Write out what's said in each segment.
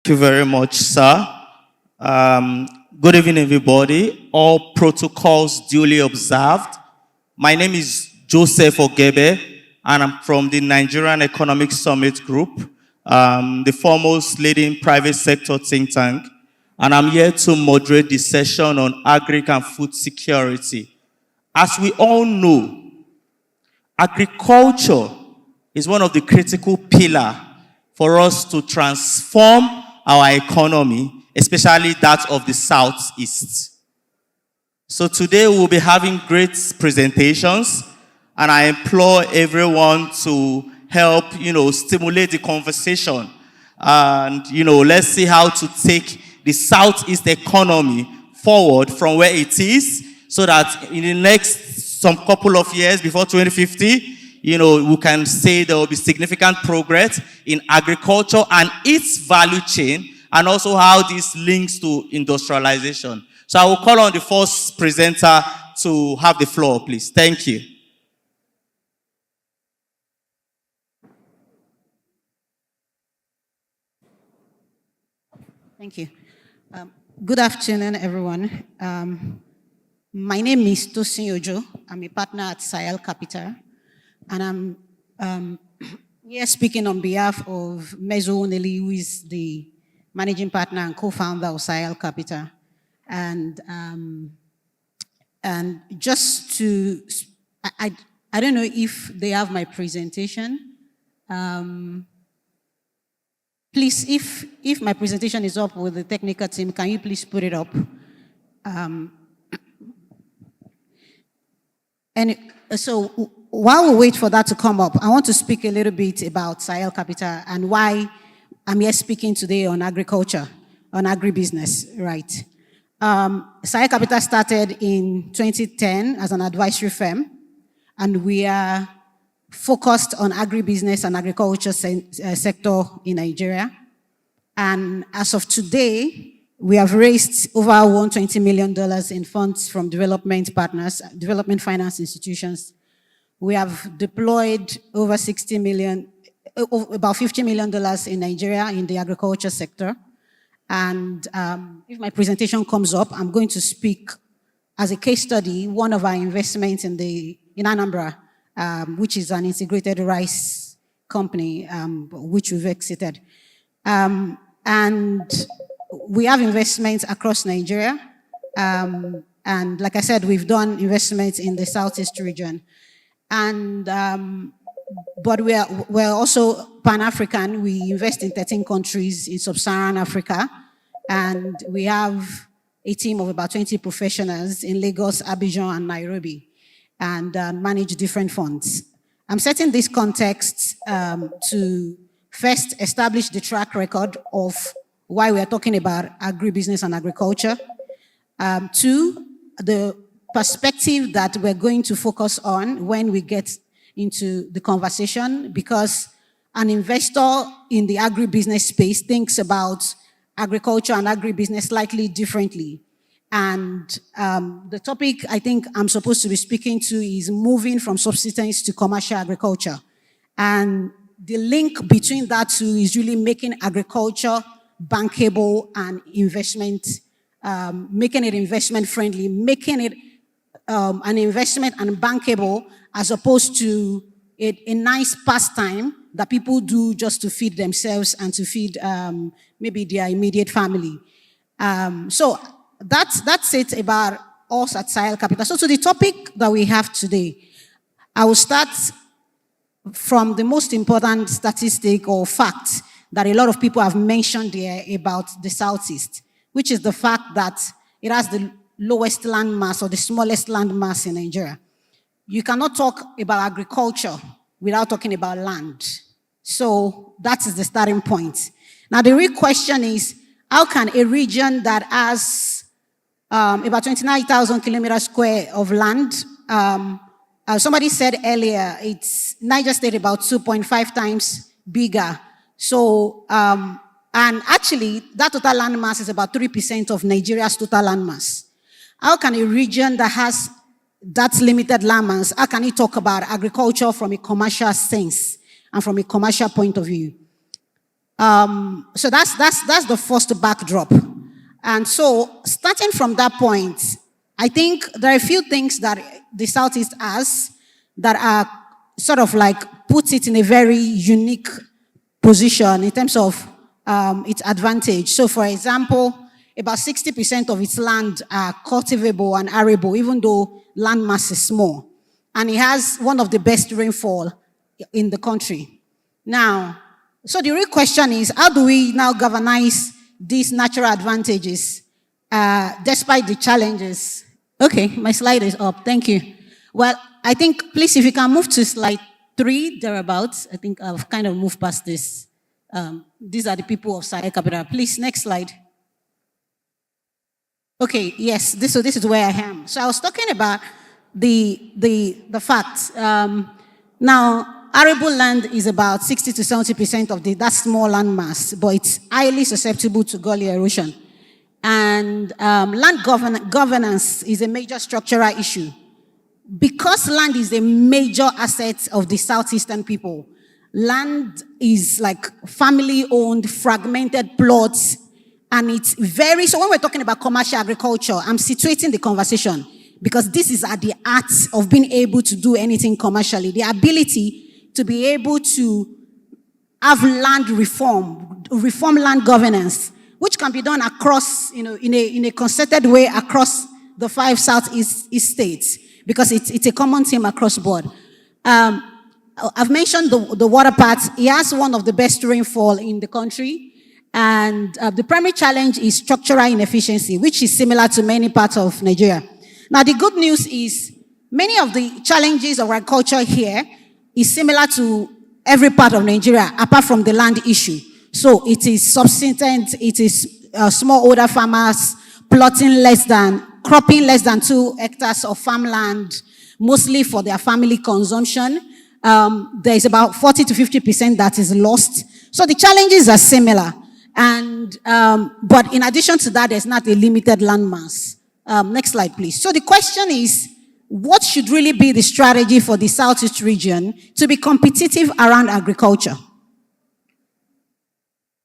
Thank you very much, sir. Good evening, everybody. All protocols duly observed. My name is Joseph Ogebe, and I'm from the Nigerian Economic Summit Group, the foremost leading private sector think tank. And I'm here to moderate the session on agric and food security. As we all know, agriculture is one of the critical pillars for us to transform our economy, especially that of the Southeast. So today we'll be having great presentations, and I implore everyone to help, stimulate the conversation. And, let's see how to take the Southeast economy forward from where it is, so that in the next some couple of years before 2050, we can say there will be significant progress in agriculture and its value chain, and also how this links to industrialization. So I will call on the first presenter to have the floor, please. Thank you. Thank you. Good afternoon, everyone. My name is Tosin Ojo. I'm a partner at Sahel Capital, and I'm here speaking on behalf of Mezo Oneli, who is the managing partner and co-founder of Sahel Capital. And just to, I don't know if they have my presentation. Please, if my presentation is up with the technical team, can you please put it up? And so while we wait for that to come up, I want to speak a little bit about Sahel Capital and why I'm here speaking today on agriculture, on agribusiness, right? Sahel Capital started in 2010 as an advisory firm, and we are focused on agribusiness and agriculture sector in Nigeria. And as of today, we have raised over $120 million in funds from development partners, development finance institutions. We have deployed over $60 million, about $50 million in Nigeria in the agriculture sector. And if my presentation comes up, I'm going to speak as a case study, one of our investments in Anambra, which is an integrated rice company, which we've exited. And we have investments across Nigeria. And like I said, we've done investments in the Southeast region. And, but we're also Pan-African. We invest in 13 countries in Sub-Saharan Africa. And we have a team of about 20 professionals in Lagos, Abidjan, and Nairobi, and manage different funds. I'm setting this context to first establish the track record of why we are talking about agribusiness and agriculture. Two, the perspective that we're going to focus on when we get into the conversation, because an investor in the agribusiness space thinks about agriculture and agribusiness slightly differently. And the topic I think I'm supposed to be speaking to is moving from subsistence to commercial agriculture. And the link between that two is really making agriculture bankable and investment, making it investment friendly, making it an investment and bankable as opposed to a nice pastime that people do just to feed themselves and to feed maybe their immediate family. So that's it about us at Sahel Capital. So to the topic that we have today, I will start from the most important statistic or fact that a lot of people have mentioned here about the Southeast, which is the fact that it has the lowest land mass or the smallest land mass in Nigeria. You cannot talk about agriculture without talking about land. So that is the starting point. Now the real question is, how can a region that has about 29,000 kilometers square of land, somebody said earlier, it's Niger State about 2.5 times bigger. So, and actually, that total land mass is about 3% of Nigeria's total land mass. How can a region that has that limited land mass, how can you talk about agriculture from a commercial sense and from a commercial point of view? So that's the first backdrop. And so starting from that point, I think there are a few things that the Southeast has that are sort of like puts it in a very unique position in terms of its advantage. So for example, about 60% of its land are cultivable and arable, even though land mass is small. And it has one of the best rainfall in the country. Now, so the real question is, how do we now galvanize these natural advantages despite the challenges? Okay, my slide is up. Thank you. Well, I think, please, if you can move to slide 3, thereabouts. I think I've kind of moved past this. These are the people of Sahel Capital. Please, next slide. Okay, yes, this is where I am. So I was talking about the facts. Now, arable land is about 60 to 70% of that small land mass, but it's highly susceptible to gully erosion. And land governance is a major structural issue. Because land is a major asset of the Southeastern people, land is like family-owned, fragmented plots, and it's very, so when we're talking about commercial agriculture, I'm situating the conversation because this is at the heart of being able to do anything commercially. The ability to be able to have land reform land governance, which can be done across, in a concerted way across the 5 Southeast states, because it's a common theme across board. I've mentioned the water part. It has one of the best rainfall in the country. And the primary challenge is structural inefficiency, which is similar to many parts of Nigeria. Now, the good news is many of the challenges of agriculture here is similar to every part of Nigeria, apart from the land issue. So it is subsistence, it is smallholder farmers cropping less than 2 hectares of farmland, mostly for their family consumption. There is about 40 to 50% that is lost. So the challenges are similar. And, but in addition to that, there's not a limited land mass. Next slide, please. So the question is, what should really be the strategy for the Southeast region to be competitive around agriculture?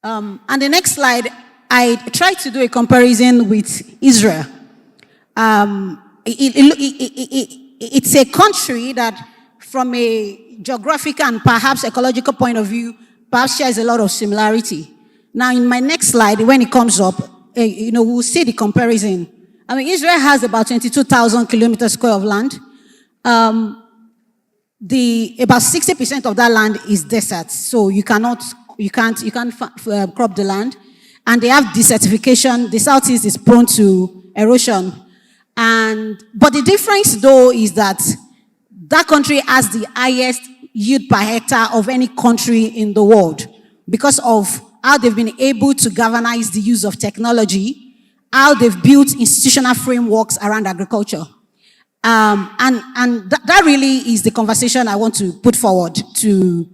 And the next slide, I tried to do a comparison with Israel. It's a country that, from a geographical and perhaps ecological point of view, perhaps shares a lot of similarity. Now, in my next slide, when it comes up, we'll see the comparison. I mean, Israel has about 22,000 kilometers square of land. About 60% of that land is desert, so you can't crop the land. And they have desertification. The Southeast is prone to erosion. But the difference, though, is that that country has the highest yield per hectare of any country in the world because of how they've been able to galvanize the use of technology, how they've built institutional frameworks around agriculture. That really is the conversation I want to put forward to,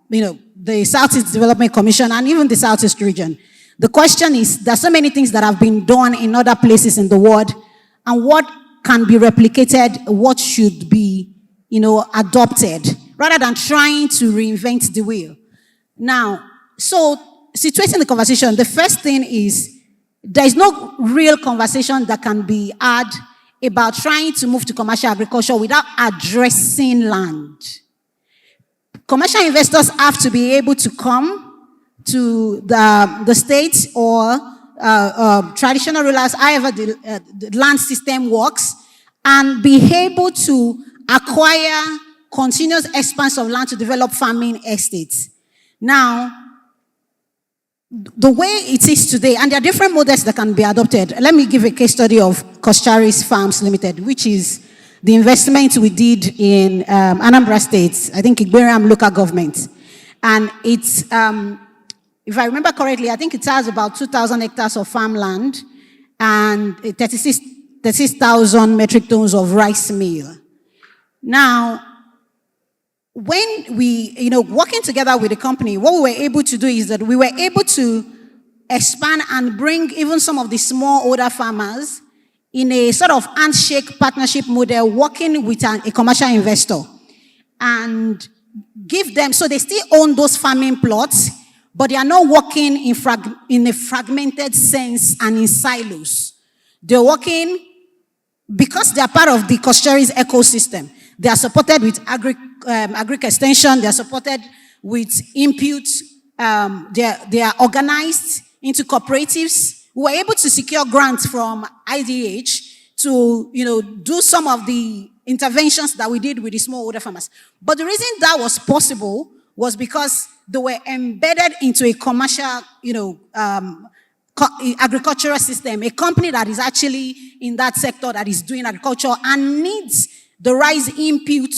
the Southeast Development Commission and even the Southeast region. The question is, there's so many things that have been done in other places in the world, and what can be replicated, what should be, adopted, rather than trying to reinvent the wheel. Now, so situating the conversation, the first thing is, there is no real conversation that can be had about trying to move to commercial agriculture without addressing land. Commercial investors have to be able to come to the states or traditional rulers, however the land system works, and be able to acquire continuous expanse of land to develop farming estates. Now, the way it is today, and there are different models that can be adopted. Let me give a case study of Kostaris Farms Limited, which is the investment we did in Anambra State, I think Igberam local government. And it's, if I remember correctly, I think it has about 2,000 hectares of farmland and 36,000 metric tons of rice meal. Now, when we, working together with the company, what we were able to do is that we were able to expand and bring even some of the smallholder farmers in a sort of handshake partnership model, working with a commercial investor, and give them, so they still own those farming plots, but they are not working in a fragmented sense and in silos. They're working because they are part of the Koshteri's ecosystem. They are supported with agric extension. They are supported with input. They are organized into cooperatives. We were able to secure grants from IDH to, do some of the interventions that we did with the smallholder farmers. But the reason that was possible was because they were embedded into a commercial, agricultural system, a company that is actually in that sector that is doing agriculture and needs the rice input,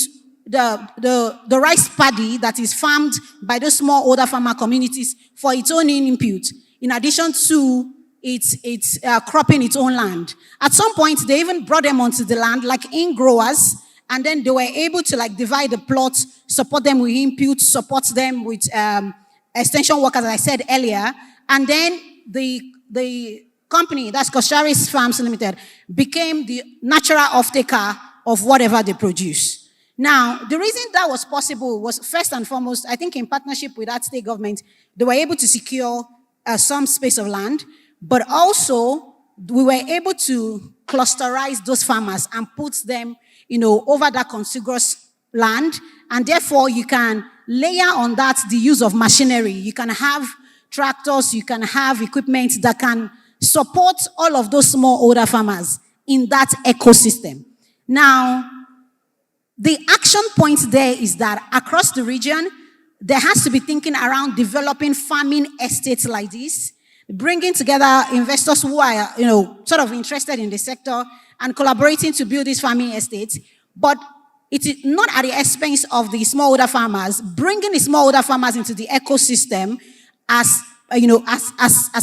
the rice paddy that is farmed by those smallholder farmer communities for its own input, in addition to its cropping its own land. At some point, they even brought them onto the land like in growers, and then they were able to divide the plots, support them with input, support them with extension workers, as I said earlier, and then the company, that's Koshteri's Farms Limited, became the natural off-taker of whatever they produce. Now, the reason that was possible was, first and foremost, I think in partnership with that state government, they were able to secure some space of land, but also we were able to clusterize those farmers and put them, over that contiguous land, and therefore you can layer on that the use of machinery. You can have tractors, you can have equipment that can support all of those smallholder farmers in that ecosystem. Now, the action point there is that across the region, there has to be thinking around developing farming estates like this, bringing together investors who are, sort of interested in the sector and collaborating to build these farming estates. But it is not at the expense of the smallholder farmers, bringing the smallholder farmers into the ecosystem as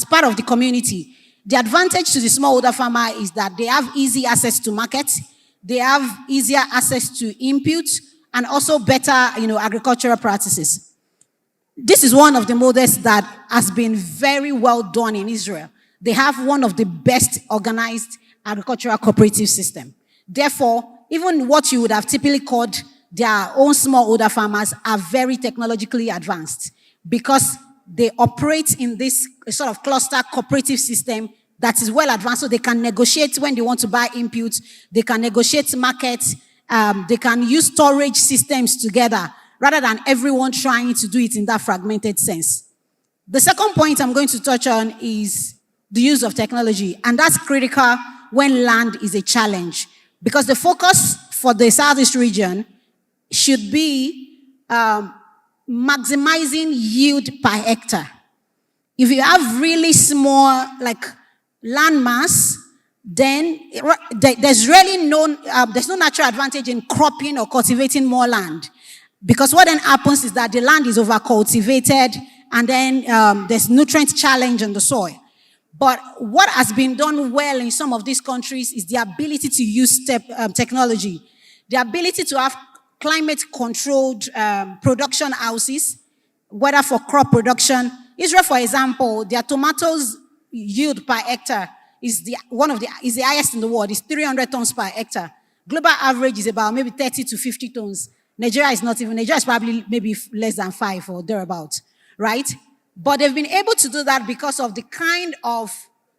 part of the community. The advantage to the smallholder farmer is that they have easy access to markets, they have easier access to input, and also better, agricultural practices. This is one of the models that has been very well done in Israel. They have one of the best organized agricultural cooperative system. Therefore, even what you would have typically called their own smallholder farmers are very technologically advanced because they operate in this sort of cluster cooperative system that is well advanced, so they can negotiate when they want to buy inputs, they can negotiate markets, they can use storage systems together rather than everyone trying to do it in that fragmented sense. The second point I'm going to touch on is the use of technology, and that's critical when land is a challenge, because the focus for the Southeast region should be maximizing yield per hectare. If you have really small, land mass, then there's really there's no natural advantage in cropping or cultivating more land. Because what then happens is that the land is over-cultivated, and then there's nutrient challenge in the soil. But what has been done well in some of these countries is the ability to use technology, the ability to have climate-controlled production houses, whether for crop production. Israel, for example, their tomatoes yield per hectare is the highest in the world. It's 300 tons per hectare. Global average is about maybe 30 to 50 tons. Nigeria is probably maybe less than 5 or thereabouts, right? But they've been able to do that because of the kind of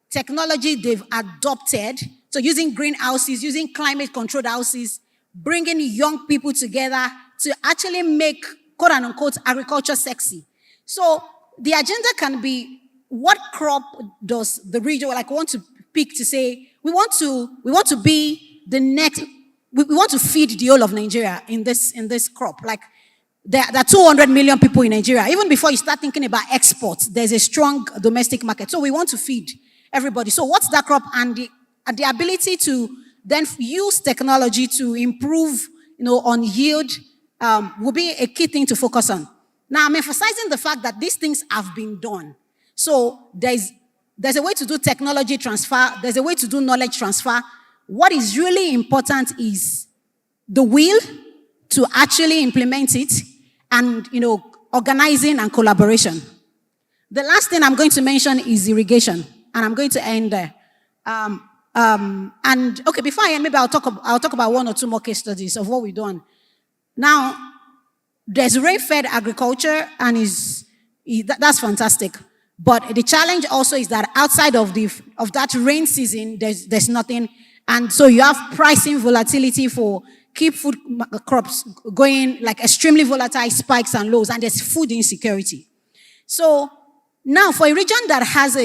technology they've adopted. So using greenhouses, using climate-controlled houses, bringing young people together to actually make, quote-unquote, agriculture sexy. So the agenda can be, what crop does the region want to pick to say, we want to be the next, we want to feed the whole of Nigeria in this crop. There are 200 million people in Nigeria. Even before you start thinking about exports, there's a strong domestic market. So we want to feed everybody. So what's that crop? And the ability to then use technology to improve, on yield will be a key thing to focus on. Now, I'm emphasizing the fact that these things have been done. So there's a way to do technology transfer. There's a way to do knowledge transfer. What is really important is the will to actually implement it, and, organizing and collaboration. The last thing I'm going to mention is irrigation, and I'm going to end there. Before I end, maybe I'll talk about one or two more case studies of what we've done. Now, there's rain-fed agriculture, and is That's fantastic. But the challenge also is that outside of that rain season, there's nothing. And so you have pricing volatility for keep food crops going, like extremely volatile spikes and lows, and there's food insecurity. So now for a region that has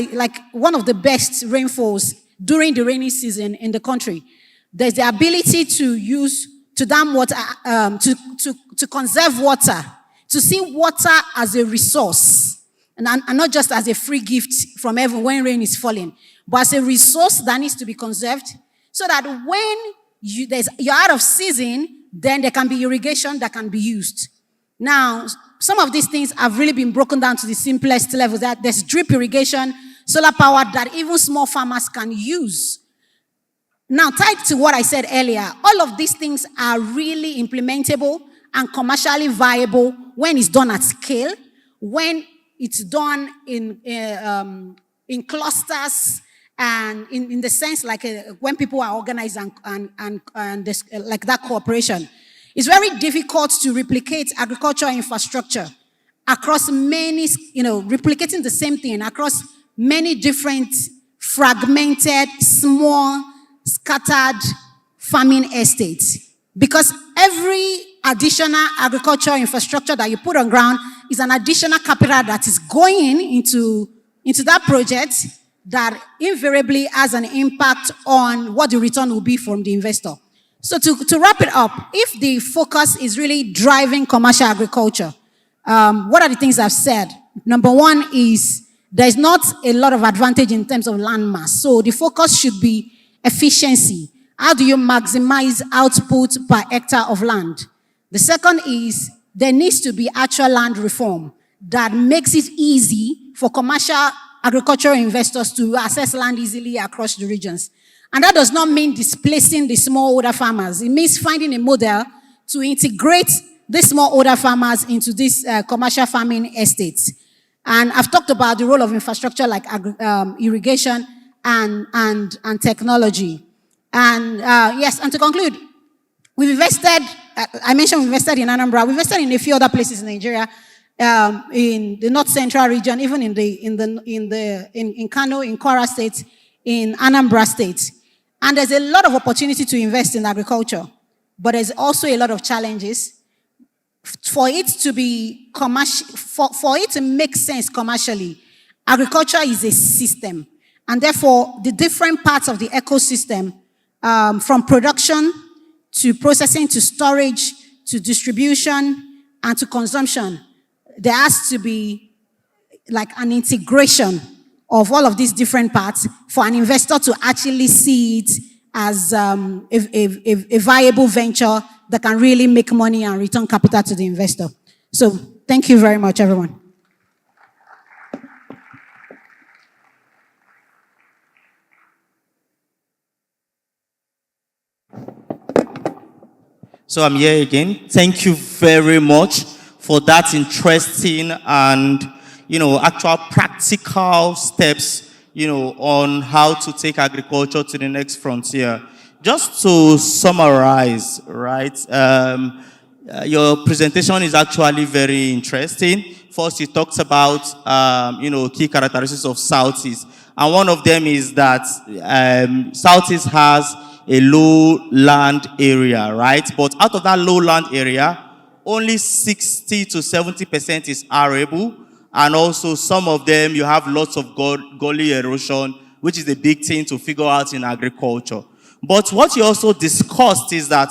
one of the best rainfalls during the rainy season in the country, there's the ability to dam water, to conserve water, to see water as a resource, and not just as a free gift from heaven when rain is falling, but as a resource that needs to be conserved, so that when you're out of season, then there can be irrigation that can be used. Now, some of these things have really been broken down to the simplest levels. That there's drip irrigation, solar power that even small farmers can use. Now, tied to what I said earlier, all of these things are really implementable and commercially viable when it's done at scale, when it's done in clusters, and in the sense when people are organized and this, like that cooperation. It's very difficult to replicate agricultural infrastructure across many, replicating the same thing across many different fragmented, small, scattered farming estates. Because every additional agricultural infrastructure that you put on ground is an additional capital that is going into that project that invariably has an impact on what the return will be from the investor. So to wrap it up, if the focus is really driving commercial agriculture, what are the things I've said? Number one is there's not a lot of advantage in terms of land mass. So the focus should be efficiency. How do you maximize output per hectare of land? The second is there needs to be actual land reform that makes it easy for commercial agricultural investors to access land easily across the regions. And that does not mean displacing the smallholder farmers. It means finding a model to integrate the smallholder farmers into these commercial farming estates. And I've talked about the role of infrastructure like irrigation and technology. And yes, and to conclude, we've invested, I mentioned we invested in Anambra, we invested in a few other places in Nigeria, in the North Central region, even in Kano, in Kwara State, in Anambra State. And there's a lot of opportunity to invest in agriculture, but there's also a lot of challenges. For it to be commercial, for it to make sense commercially, agriculture is a system. And therefore, the different parts of the ecosystem, from production to processing to storage to distribution and to consumption, there has to be like an integration of all of these different parts for an investor to actually see it as a viable venture that can really make money and return capital to the investor. So thank you very much, everyone. So I'm here again. Thank you very much for that interesting and, actual practical steps, on how to take agriculture to the next frontier. Just to summarize, right, your presentation is actually very interesting. First, you talked about, key characteristics of Southeast. And one of them is that Southeast has a low land area, right? But out of that low land area, only 60 to 70% is arable. And also some of them, you have lots of gully erosion, which is a big thing to figure out in agriculture. But what you also discussed is that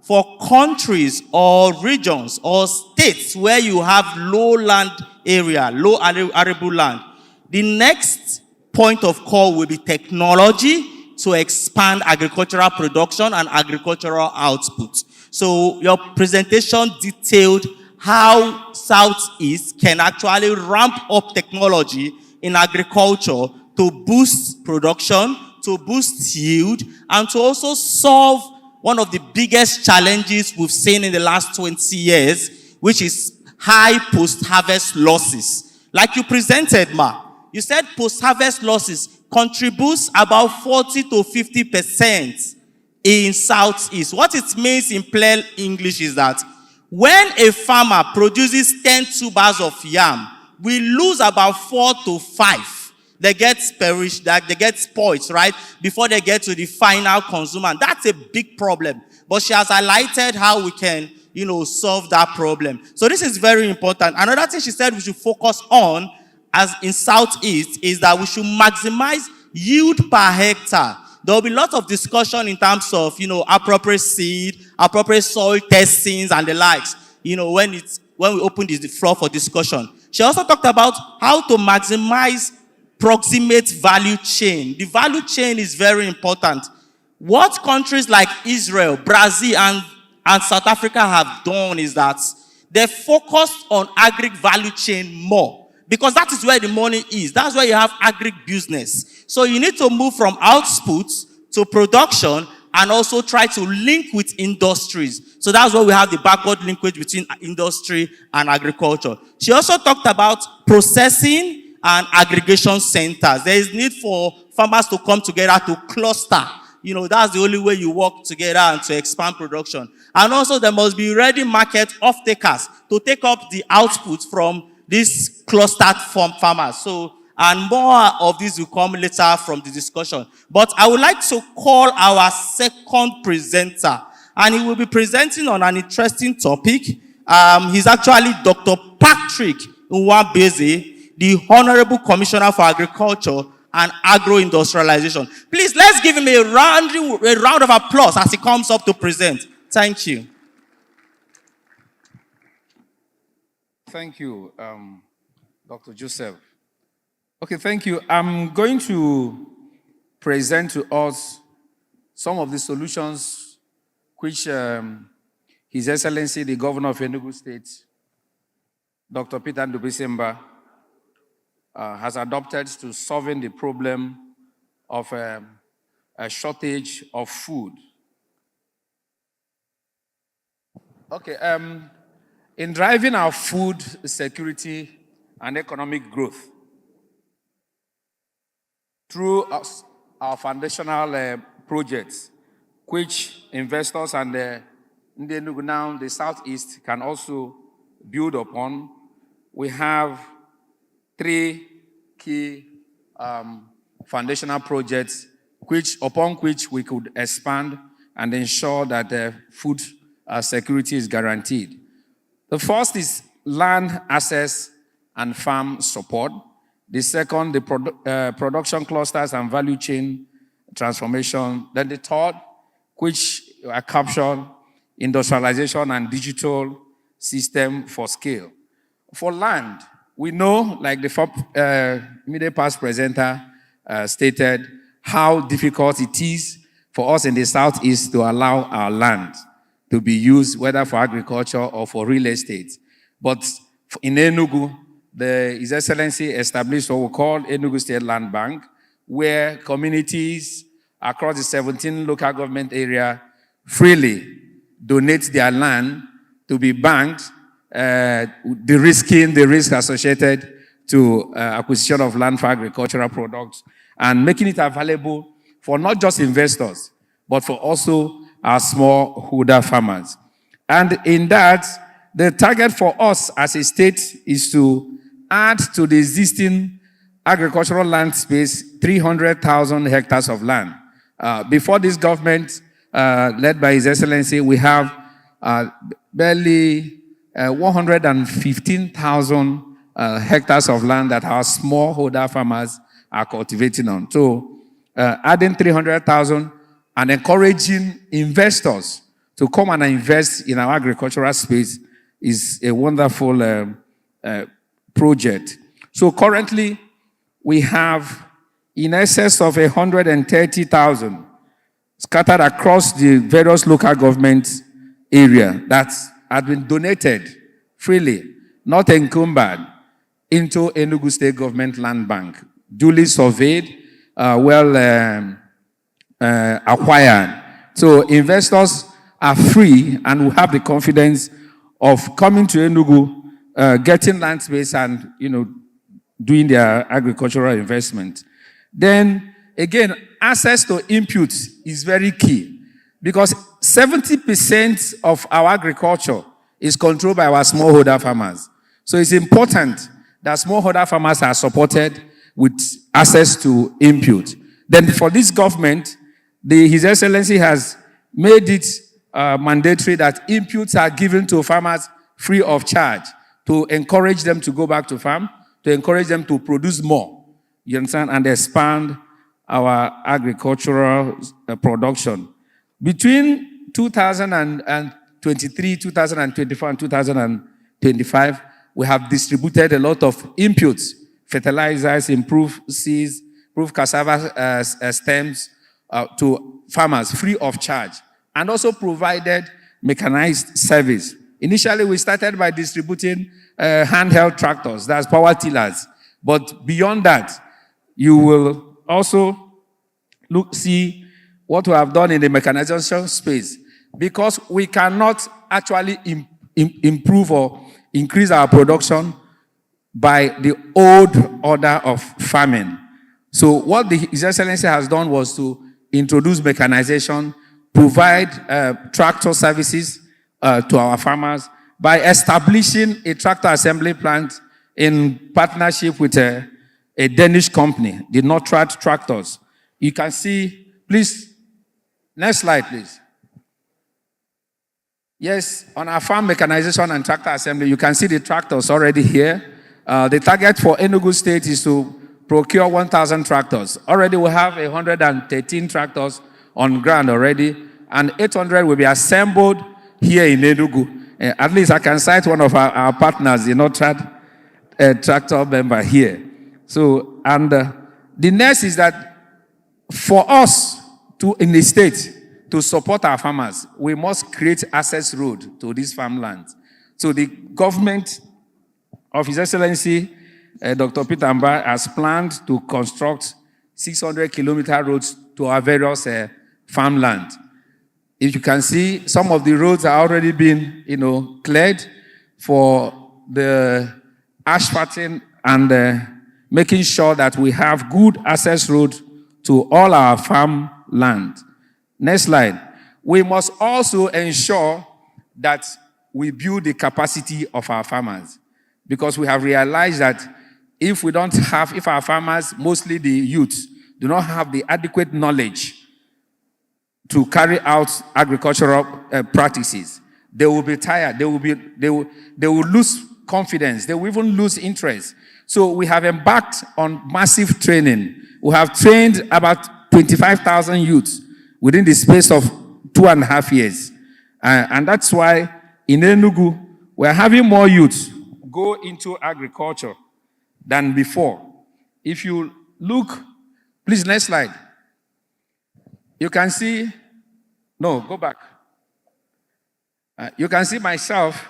for countries or regions or states where you have low land area, low arable land, the next point of call will be technology to expand agricultural production and agricultural output. So your presentation detailed how Southeast can actually ramp up technology in agriculture to boost production, to boost yield, and to also solve one of the biggest challenges we've seen in the last 20 years, which is high post-harvest losses. Like you presented, Ma, you said post-harvest losses contributes about 40 to 50% in Southeast. What it means in plain English is that when a farmer produces 10 tubers of yam we lose about 4 to 5. They get perished, they get spoiled, right? Before they get to the final consumer. And that's a big problem. But she has highlighted how we can, solve that problem. So this is very important. Another thing she said we should focus on as in Southeast is that we should maximize yield per hectare. There will be lots of discussion in terms of, appropriate seed, appropriate soil testings and the likes, when we open the floor for discussion. She also talked about how to maximize proximate value chain. The value chain is very important. What countries like Israel, Brazil, and South Africa have done is that they focused on agri value chain more. Because that is where the money is. That's where you have agri business. So you need to move from output to production and also try to link with industries. So that's where we have the backward linkage between industry and agriculture. She also talked about processing and aggregation centers. There is need for farmers to come together to cluster. That's the only way you work together and to expand production. And also there must be ready market off-takers to take up the output from these clustered farmers. And more of this will come later from the discussion. But I would like to call our second presenter. And he will be presenting on an interesting topic. He's actually Dr. Patrick Nwabeze, the Honorable Commissioner for Agriculture and Agro-Industrialization. Please, let's give him a round of applause as he comes up to present. Thank you. Thank you, Dr. Joseph. Okay, thank you. I'm going to present to us some of the solutions which His Excellency, the Governor of Enugu State, Dr. Peter Ndubuisemba, has adopted to solving the problem of a shortage of food. Okay, in driving our food security and economic growth through our foundational projects, which investors and now the Southeast can also build upon, we have 3 key foundational projects upon which we could expand and ensure that the food security is guaranteed. The first is land access and farm support. The second, the production clusters and value chain transformation. Then the third, which are captured, industrialization and digital system for scale. For land, we know, like the immediate past presenter stated, how difficult it is for us in the Southeast to allow our land to be used, whether for agriculture or for real estate. But in Enugu, His Excellency established what we call Enugu State Land Bank, where communities across the 17 local government area freely donate their land to be banked, de-risking the risk associated to acquisition of land for agricultural products, and making it available for not just investors, but for also our smallholder farmers. And in that, the target for us as a state is to add to the existing agricultural land space 300,000 hectares of land. Before this government, led by His Excellency, we have barely 115,000 hectares of land that our smallholder farmers are cultivating on. So adding 300,000 and encouraging investors to come and invest in our agricultural space is a wonderful project. So currently, we have in excess of 130,000 scattered across the various local government area that have been donated freely, not encumbered, into Enugu State Government Land Bank, duly surveyed, acquired. So investors are free and will have the confidence of coming to Enugu, getting land space and, doing their agricultural investment. Then, again, access to inputs is very key because 70% of our agriculture is controlled by our smallholder farmers. So it's important that smallholder farmers are supported with access to input. Then for this government, His Excellency has made it mandatory that inputs are given to farmers free of charge to encourage them to go back to farm, to encourage them to produce more, you understand, and expand our agricultural production. Between 2023, 2024, and 2025, we have distributed a lot of inputs, fertilizers, improved seeds, improved cassava stems to farmers free of charge, and also provided mechanized service. Initially, we started by distributing handheld tractors, that's power tillers. But beyond that, you will also see what we have done in the mechanization space, because we cannot actually improve or increase our production by the old order of farming. So what His Excellency has done was to introduce mechanization, provide tractor services to our farmers by establishing a tractor assembly plant in partnership with a Danish company, the Nortrad Tractors. You can see, please, next slide, please. Yes, on our farm mechanization and tractor assembly, you can see the tractors already here. The target for Enugu State is to procure 1,000 tractors. Already we have 113 tractors on ground already, and 800 will be assembled here in Enugu. At least I can cite one of our partners, the Nortrad tractor member here. So, and the next is that for us in the state to support our farmers, we must create access road to these farmlands. So the government of His Excellency, Dr. Peter Amba, has planned to construct 600-kilometer roads to our various farmland. If you can see, some of the roads are already being, cleared for the asphalting and making sure that we have good access road to all our farmland. Next slide. We must also ensure that we build the capacity of our farmers, because we have realized that if our farmers, mostly the youth, do not have the adequate knowledge to carry out agricultural practices, they will be tired. They will lose confidence. They will even lose interest. So we have embarked on massive training. We have trained about 25,000 youths within the space of 2.5 years. And that's why in Enugu, we're having more youths go into agriculture than before. If you look, please, next slide. You can see, no, go back. You can see myself,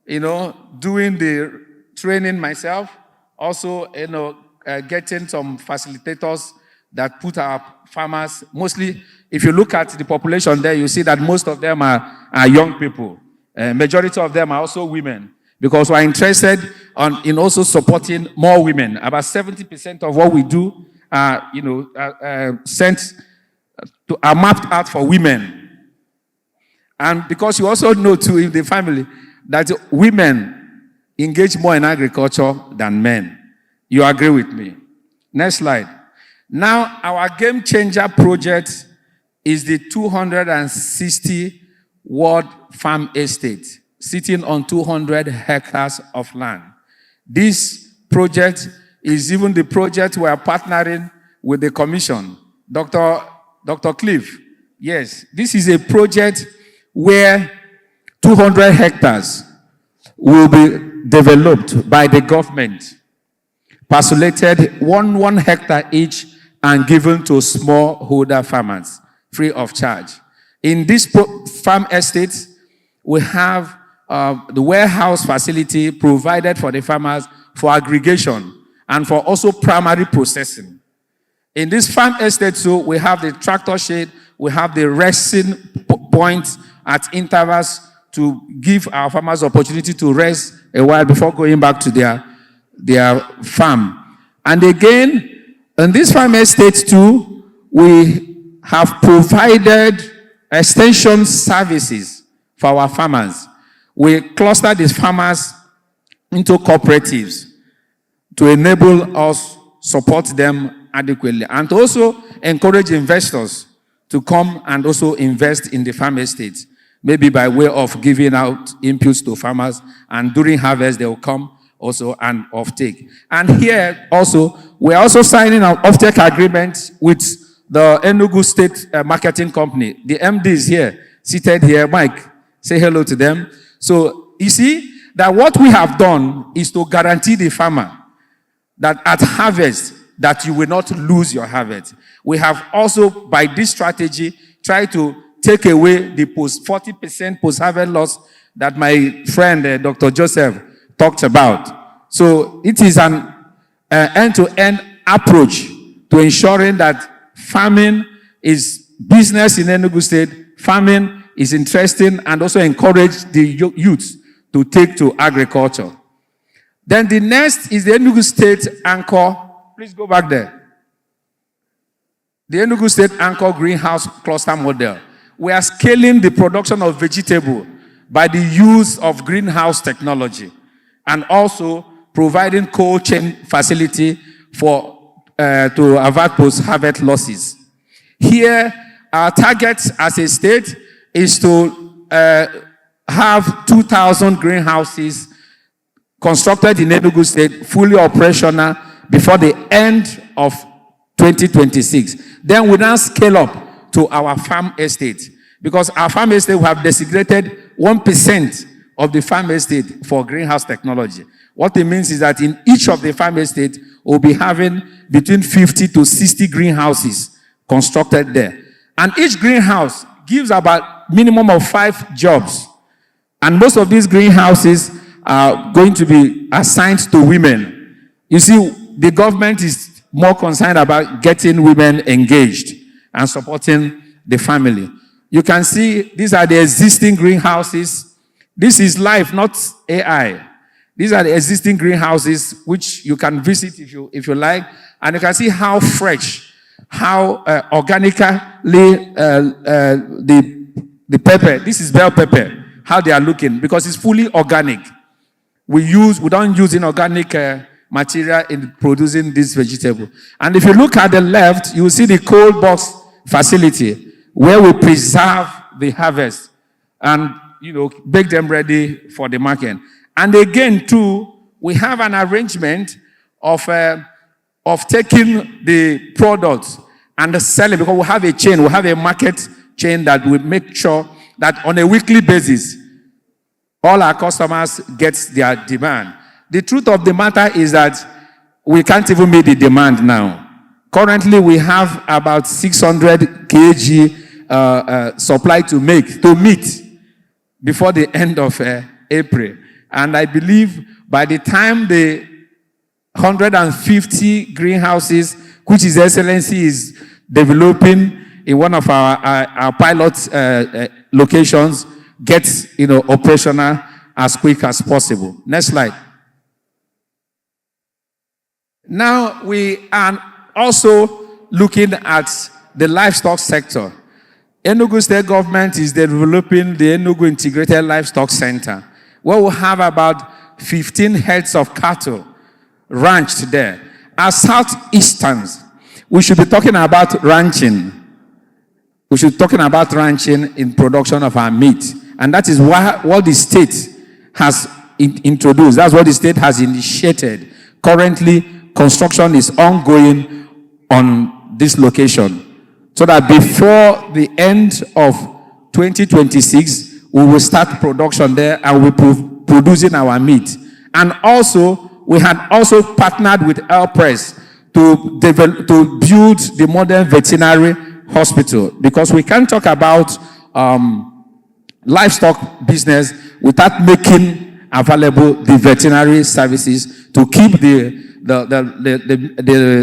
doing the training myself. Also, getting some facilitators that put our farmers, mostly, if you look at the population there, you see that most of them are young people. Majority of them are also women, because we're interested in also supporting more women. About 70% of what we do are mapped out for women. And because you also know too in the family that women engage more in agriculture than men. You agree with me? Next slide. Now, our game changer project is the 260 World Farm Estate, sitting on 200 hectares of land. This project is even the project we are partnering with the commission. Dr. Cliff, yes, this is a project where 200 hectares will be developed by the government, parcellated 1 hectare each, and given to smallholder farmers free of charge. In this farm estate, we have the warehouse facility provided for the farmers for aggregation and for also primary processing. In this farm estate, so we have the tractor shed, we have the resting points at intervals to give our farmers opportunity to rest a while before going back to their farm. And again, in this farm estate too, we have provided extension services for our farmers. We cluster these farmers into cooperatives. to enable us support them adequately, and to also encourage investors to come and also invest in the farm estates, maybe by way of giving out inputs to farmers, and during harvest they will come also and offtake. And here also, we're also signing an offtake agreement with the Enugu State Marketing Company. The MD is here, seated here. Mike, say hello to them. So you see that what we have done is to guarantee the farmer that at harvest, that you will not lose your harvest. We have also, by this strategy, tried to take away the 40% post-harvest loss that my friend, Dr. Joseph, talked about. So it is an end-to-end approach to ensuring that farming is business in Enugu State, farming is interesting, and also encourage the youth to take to agriculture. Then the next is the Enugu State Anchor. Please go back there. The Enugu State Anchor Greenhouse Cluster Model. We are scaling the production of vegetable by the use of greenhouse technology, and also providing cold chain facility for to avert post-harvest losses. Here, our target as a state is to have 2,000 greenhouses constructed in Enugu State, fully operational before the end of 2026. Then we now scale up to our farm estate, because our farm estate we have designated 1% of the farm estate for greenhouse technology. What it means is that in each of the farm estate, we'll be having between 50 to 60 greenhouses constructed there. And each greenhouse gives about minimum of 5 jobs. And most of these greenhouses are going to be assigned to women. You see, the government is more concerned about getting women engaged and supporting the family. You can see these are the existing greenhouses. This is live, not AI. These are the existing greenhouses which you can visit if you like, and you can see how fresh, how organically the pepper. This is bell pepper. How they are looking, because it's fully organic. We don't use inorganic material in producing this vegetable. And if you look at the left, you will see the cold box facility where we preserve the harvest and bake them ready for the market. And again, too, we have an arrangement of taking the products and selling, because we have a chain, we have a market chain that will make sure that on a weekly basis, all our customers get their demand. The truth of the matter is that we can't even meet the demand now. Currently, we have about 600 kg supply to meet before the end of April. And I believe by the time the 150 greenhouses, which His Excellency is developing in one of our pilot locations, gets operational as quick as possible. Next slide. Now we are also looking at the livestock sector. Enugu State Government is developing the Enugu Integrated Livestock Center, where we have about 15 heads of cattle ranched there. As Southeasterns, we should be talking about ranching. We should be talking about ranching in production of our meat. And that is what the state has introduced. That's what the state has initiated. Currently, construction is ongoing on this location, so that before the end of 2026, we will start production there and we'll be producing our meat. And also, we had also partnered with Press to build the modern veterinary hospital, because we can't talk about livestock business without making available the veterinary services to keep the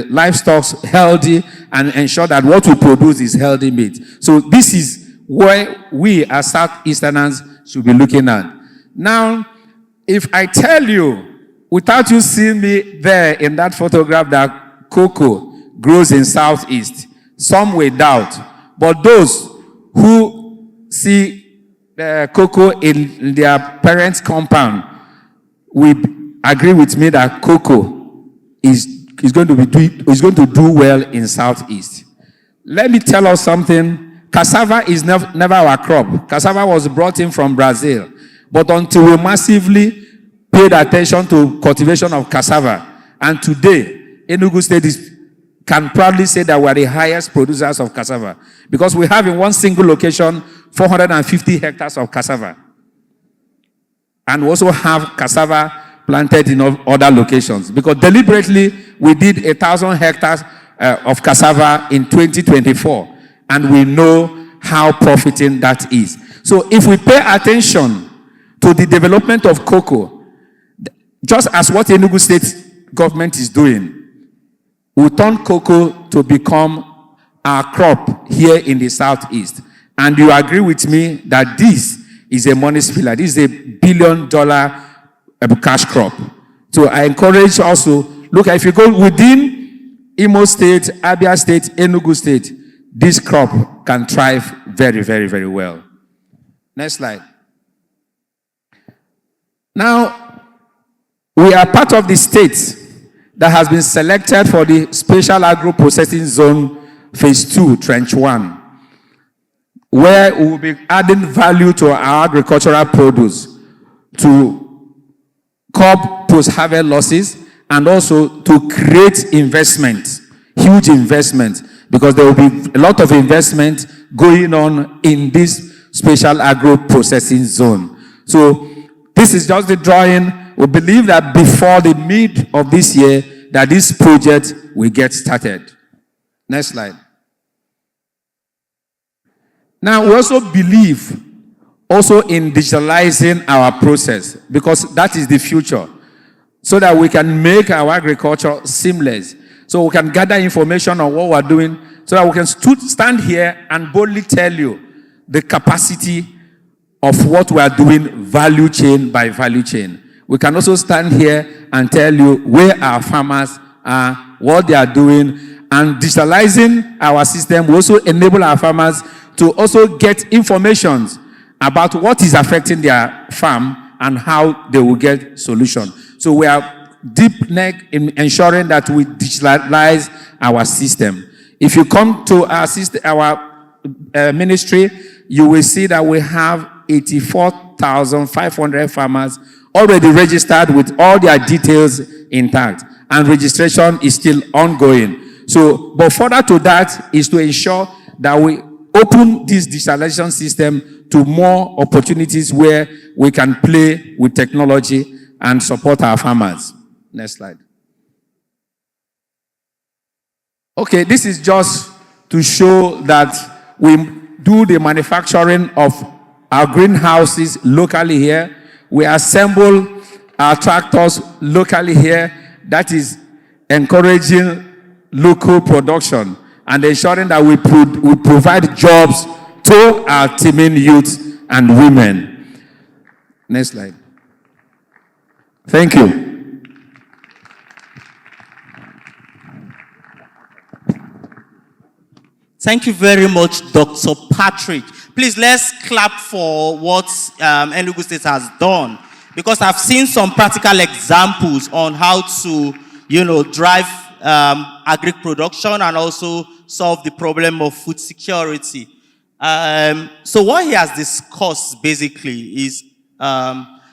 livestock healthy and ensure that what we produce is healthy meat. So this is where we as Southeasterners should be looking at. Now, if I tell you, without you seeing me there in that photograph, that cocoa grows in Southeast, some will doubt. But those who see cocoa in their parents' compound will agree with me that cocoa is going to do well in Southeast. Let me tell us something. Cassava is never our crop. Cassava was brought in from Brazil. But until we massively paid attention to cultivation of cassava, and today, Enugu State can proudly say that we are the highest producers of cassava, because we have in one single location 450 hectares of cassava. And we also have cassava planted in other locations, because deliberately we did 1,000 hectares of cassava in 2024, and we know how profiting that is. So if we pay attention to the development of cocoa, just as what Enugu State government is doing, we turn cocoa to become our crop here in the Southeast. And you agree with me that this is a money spiller. This is $1 billion cash crop. So I encourage also, look, if you go within Imo State, Abia State, Enugu State, this crop can thrive very, very, very well. Next slide. Now, we are part of the state that has been selected for the Special Agro Processing Zone Phase 2, Trench 1, where we will be adding value to our agricultural produce to curb post-harvest losses, and also to create investment, huge investment, because there will be a lot of investment going on in this Special Agro Processing Zone. So this is just the drawing. We believe that before the mid of this year, that this project will get started. Next slide. Now, we also believe in digitalizing our process, because that is the future, so that we can make our agriculture seamless. So we can gather information on what we're doing, so that we can stand here and boldly tell you the capacity of what we are doing, value chain by value chain. We can also stand here and tell you where our farmers are, what they are doing, and digitalizing our system will also enable our farmers to also get information about what is affecting their farm and how they will get solution. So we are deep neck in ensuring that we digitalize our system. If you come to our ministry, you will see that we have 84,500 farmers already registered with all their details intact, and registration is still ongoing. So, but further to that is to ensure that we open this digitalization system to more opportunities where we can play with technology and support our farmers. Next slide. Okay, this is just to show that we do the manufacturing of our greenhouses locally here. We assemble our tractors locally here. That is encouraging local production and ensuring that we provide jobs to our teeming youth and women. Next slide. Thank you. Thank you very much, Dr. Patrick. Please, let's clap for what Enugu State has done, because I've seen some practical examples on how to, drive agri production and also solve the problem of food security. So what he has discussed basically is,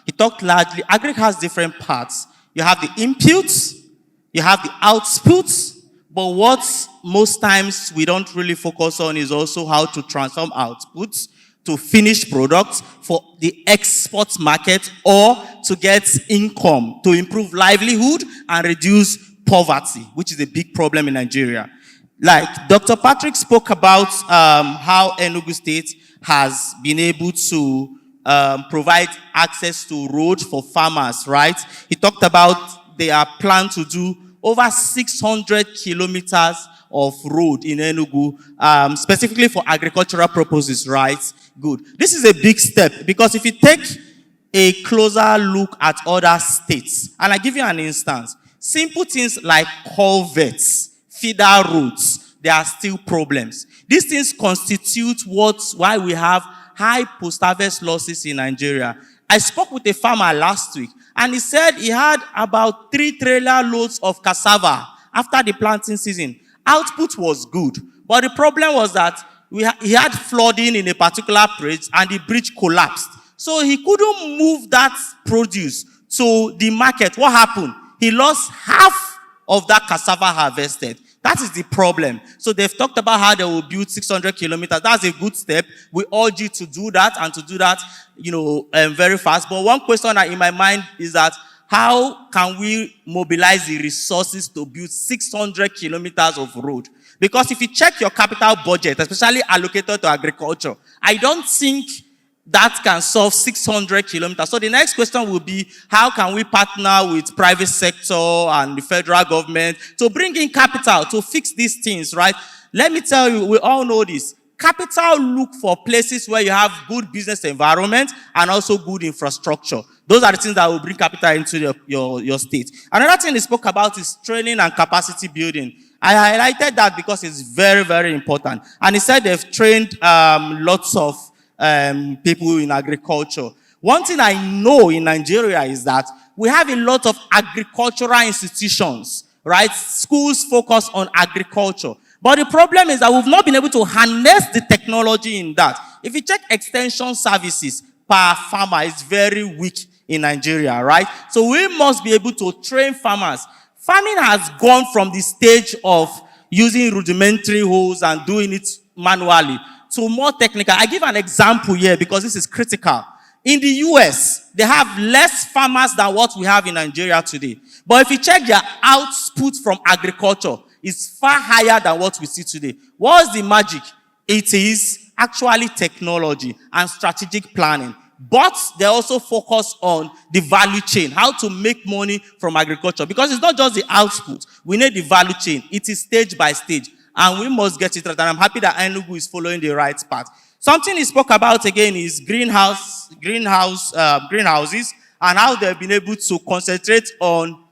he talked largely, agri has different parts. You have the inputs, you have the outputs, but what most times we don't really focus on is also how to transform outputs to finished products for the export market, or to get income, to improve livelihood and reduce poverty, which is a big problem in Nigeria. Like Dr. Patrick spoke about how Enugu State has been able to provide access to road for farmers, right? He talked about their plan to do over 600 kilometers of road in Enugu, specifically for agricultural purposes, right? Good. This is a big step, because if you take a closer look at other states, and I give you an instance, simple things like culverts, feeder roads, there are still problems. These things constitute why we have high post-harvest losses in Nigeria. I spoke with a farmer last week, And he said he had about 3 trailer loads of cassava after the planting season. Output was good, but the problem was that he had flooding in a particular bridge and the bridge collapsed. So he couldn't move that produce to the market. What happened? He lost half of that cassava harvested. That is the problem. So they've talked about how they will build 600 kilometers. That's a good step. We urge you to do that and to do that, very fast. But one question in my mind is that how can we mobilize the resources to build 600 kilometers of road? Because if you check your capital budget, especially allocated to agriculture, I don't think that can solve 600 kilometers. So the next question will be, how can we partner with private sector and the federal government to bring in capital to fix these things, right? Let me tell you, we all know this. Capital look for places where you have good business environment and also good infrastructure. Those are the things that will bring capital into your state. Another thing they spoke about is training and capacity building. I highlighted that because it's very, very important. And he said they've trained lots of people in agriculture. One thing I know in Nigeria is that we have a lot of agricultural institutions, right? Schools focus on agriculture. But the problem is that we've not been able to harness the technology in that. If you check extension services per farmer, it's very weak in Nigeria, right? So we must be able to train farmers. Farming has gone from the stage of using rudimentary hoes and doing it manually to more technical. I give an example here because this is critical. In the US, they have less farmers than what we have in Nigeria today. But if you check their output from agriculture, it's far higher than what we see today. What's the magic? It is actually technology and strategic planning. But they also focus on the value chain, how to make money from agriculture. Because it's not just the output. We need the value chain. It is stage by stage. And we must get it right. And I'm happy that Enugu is following the right path. Something he spoke about again is greenhouses, and how they've been able to concentrate on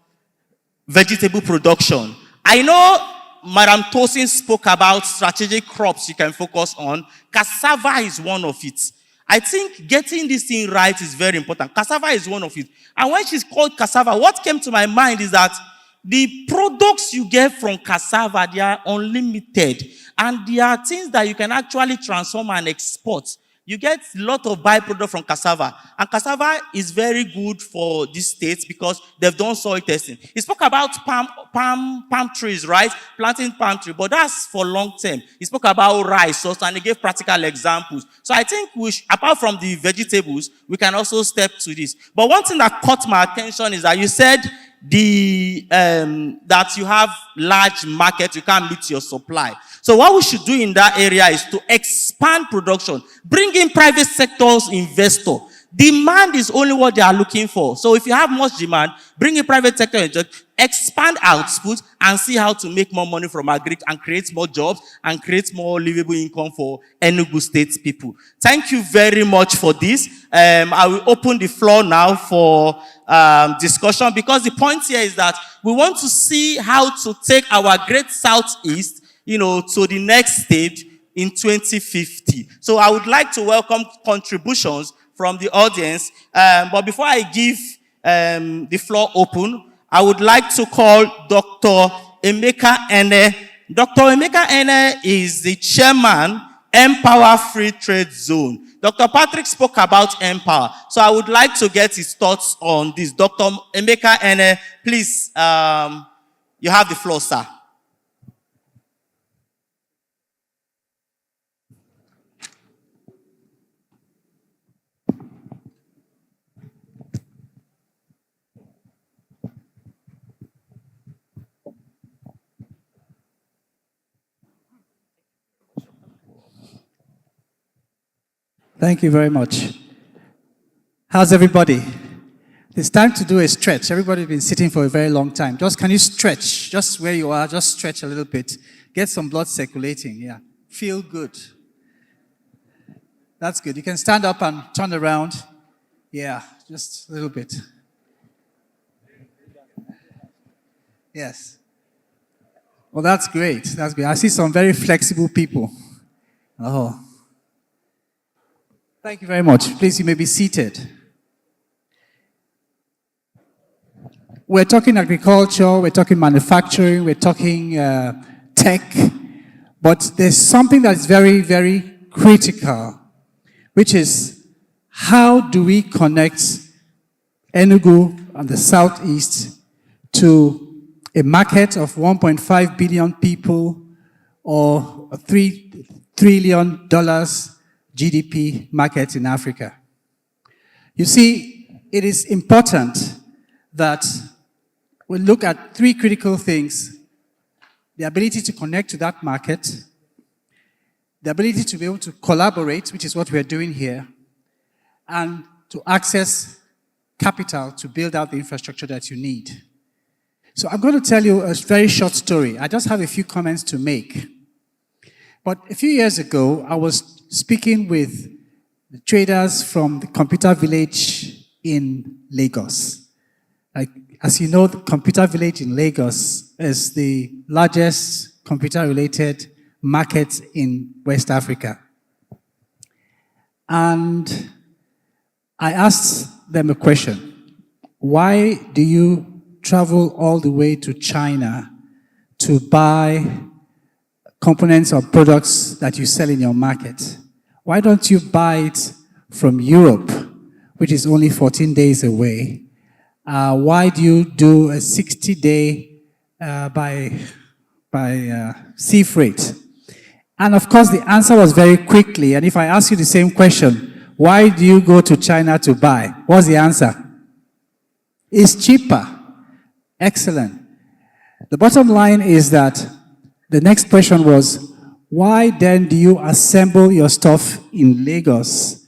vegetable production. I know Madam Tosin spoke about strategic crops you can focus on. Cassava is one of it. I think getting this thing right is very important. Cassava is one of it. And when she's called cassava, what came to my mind is that the products you get from cassava, they are unlimited. And there are things that you can actually transform and export. You get a lot of byproduct from cassava. And cassava is very good for these states because they've done soil testing. He spoke about palm trees, right? Planting palm tree, but that's for long term. He spoke about rice also, and he gave practical examples. So I think apart from the vegetables, we can also step to this. But one thing that caught my attention is that you said that you have large market, you can't meet your supply. So what we should do in that area is to expand production, bring in private sector's investor. Demand is only what they are looking for. So if you have much demand, bring in private sector, expand output, and see how to make more money from agri and create more jobs and create more livable income for Enugu State people. Thank you very much for this. I will open the floor now for discussion, because the point here is that we want to see how to take our great Southeast, to the next stage in 2050. So I would like to welcome contributions from the audience. But before I give the floor open, I would like to call Dr. Emeka Ene. Dr. Emeka Ene is the chairman, Empower Free Trade Zone. Dr. Patrick spoke about Empower. So I would like to get his thoughts on this. Dr. Emeka Ene, please, you have the floor, sir. Thank you very much. How's everybody? It's time to do a stretch. Everybody's been sitting for a very long time. Can you stretch? Just where you are, just stretch a little bit. Get some blood circulating, yeah. Feel good. That's good. You can stand up and turn around. Yeah, just a little bit. Yes. Well, that's great. That's great. I see some very flexible people. Oh. Thank you very much. Please, you may be seated. we're talking agriculture, we're talking manufacturing, we're talking tech, but there's something that's very, very critical, which is how do we connect Enugu and the southeast to a market of 1.5 billion people or a $3 trillion GDP market in Africa. You see, it is important that we look at three critical things: the ability to connect to that market, the ability to be able to collaborate, which is what we're doing here, and to access capital to build out the infrastructure that you need. So I'm going to tell you a very short story. I just have a few comments to make. But a few years ago, I was speaking with the traders from the computer village in Lagos. As you know, the computer village in Lagos is the largest computer-related market in West Africa. And I asked them a question: why do you travel all the way to China to buy components or products that you sell in your market? Why don't you buy it from Europe, which is only 14 days away? Why do you do a 60-day by sea freight? And of course, the answer was very quickly. And if I ask you the same question, why do you go to China to buy? What's the answer? It's cheaper. Excellent. The bottom line is that the next question was, why then do you assemble your stuff in Lagos,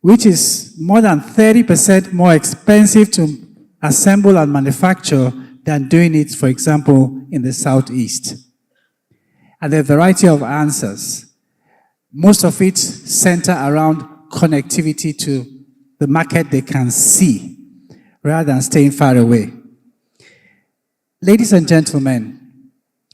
which is more than 30% more expensive to assemble and manufacture than doing it, for example, in the southeast? And there are a variety of answers. Most of it center around connectivity to the market they can see, rather than staying far away. Ladies and gentlemen,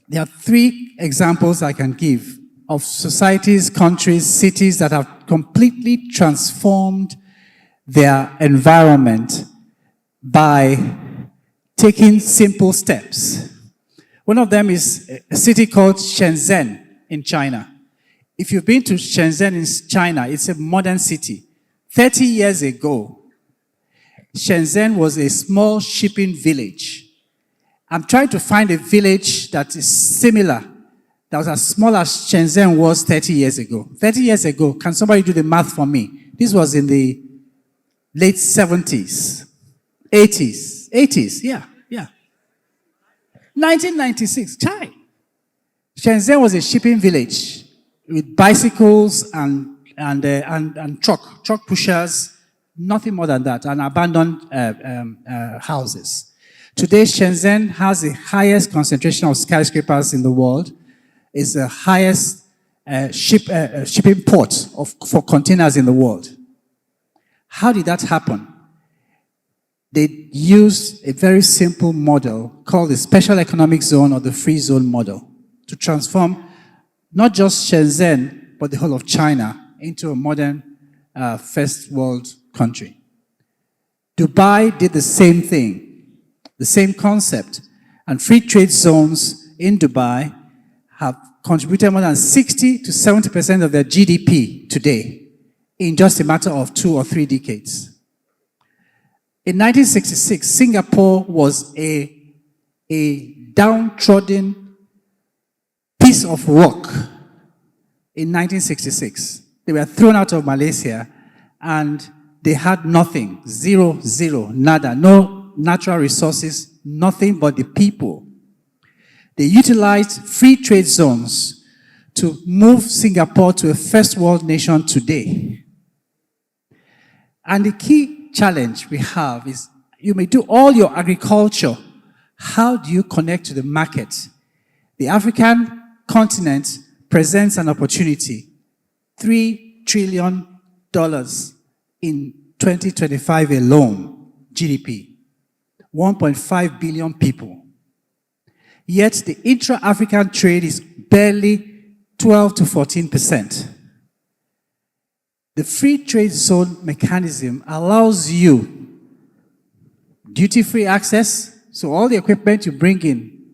there are three examples I can give of societies, countries, cities that have completely transformed their environment by taking simple steps. One of them is a city called Shenzhen in China. If you've been to Shenzhen in China, it's a modern city. 30 years ago, Shenzhen was a small shipping village. I'm trying to find a village that is similar, that was as small as Shenzhen was 30 years ago. 30 years ago, can somebody do the math for me? This was in the late 70s, 80s, yeah. 1996, Chai. Shenzhen was a shipping village with bicycles and truck pushers, nothing more than that, and abandoned houses. Today, Shenzhen has the highest concentration of skyscrapers in the world. It's the highest shipping port for containers in the world. How did that happen? They used a very simple model called the Special Economic Zone or the Free Zone model to transform not just Shenzhen, but the whole of China into a modern first world country. Dubai did the same thing, the same concept, and free trade zones in Dubai have contributed more than 60 to 70% of their GDP today in just a matter of 2 or 3 decades. In 1966, Singapore was a downtrodden piece of rock. In 1966, they were thrown out of Malaysia and they had nothing, zero, nada, no natural resources, nothing but the people. They utilized free trade zones to move Singapore to a first world nation today. And the key challenge we have is, you may do all your agriculture. How do you connect to the market? The African continent presents an opportunity. $3 trillion in 2025 alone, GDP. 1.5 billion people. Yet the intra-African trade is barely 12 to 14%. The free trade zone mechanism allows you duty-free access, So all the equipment you bring in,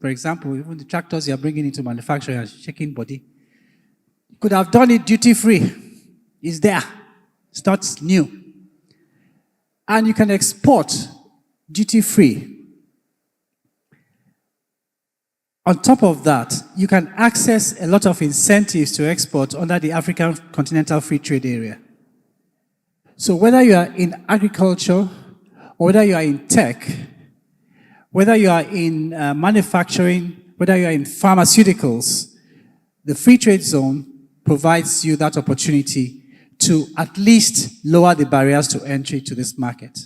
for example, even the tractors you're bringing into manufacturing and shaking body, you could have done it duty-free. It's there. It's not new. And you can export duty-free. On top of that, you can access a lot of incentives to export under the African Continental Free Trade Area. So whether you are in agriculture, or whether you are in tech, whether you are in manufacturing, whether you are in pharmaceuticals, the free trade zone provides you that opportunity to at least lower the barriers to entry to this market.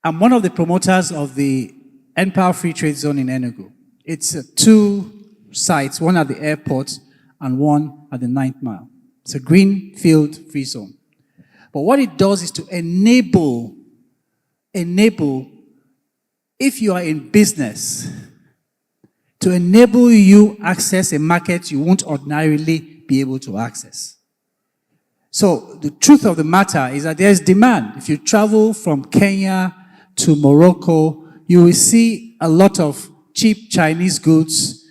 I'm one of the promoters of the Empower Free Trade Zone in Enugu. It's 2 sites, one at the airport and one at the 9th mile. It's a greenfield free zone. But what it does is to enable, if you are in business, to enable you access a market you won't ordinarily be able to access. So the truth of the matter is that there's demand. If you travel from Kenya to Morocco, you will see a lot of cheap Chinese goods,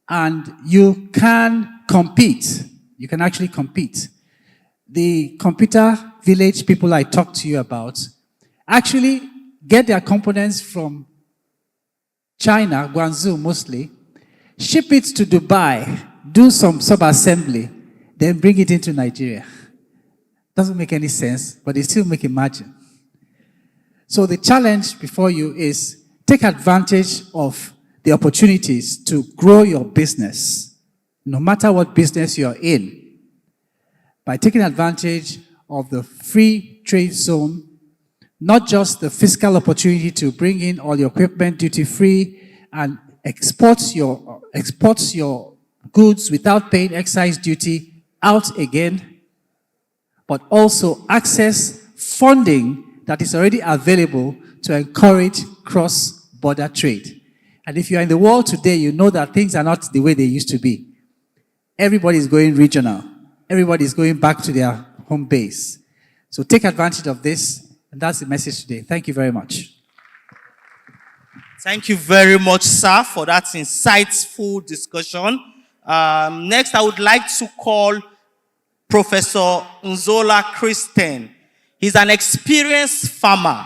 and you can compete. You can actually compete. The computer village people I talked to you about actually get their components from China, Guangzhou mostly, ship it to Dubai, do some sub-assembly, then bring it into Nigeria. Doesn't make any sense, but they still make a margin. So the challenge before you is take advantage of the opportunities to grow your business, no matter what business you're in, by taking advantage of the free trade zone, not just the fiscal opportunity to bring in all your equipment duty-free and exports your goods without paying excise duty out again, but also access funding that is already available to encourage cross-border trade. And if you're in the world today, you know that things are not the way they used to be. Everybody is going regional. Everybody is going back to their home base. So take advantage of this, and that's the message today. Thank you very much. Thank you very much, sir, for that insightful discussion. Next, I would like to call Professor Nzola Christian. He's an experienced farmer,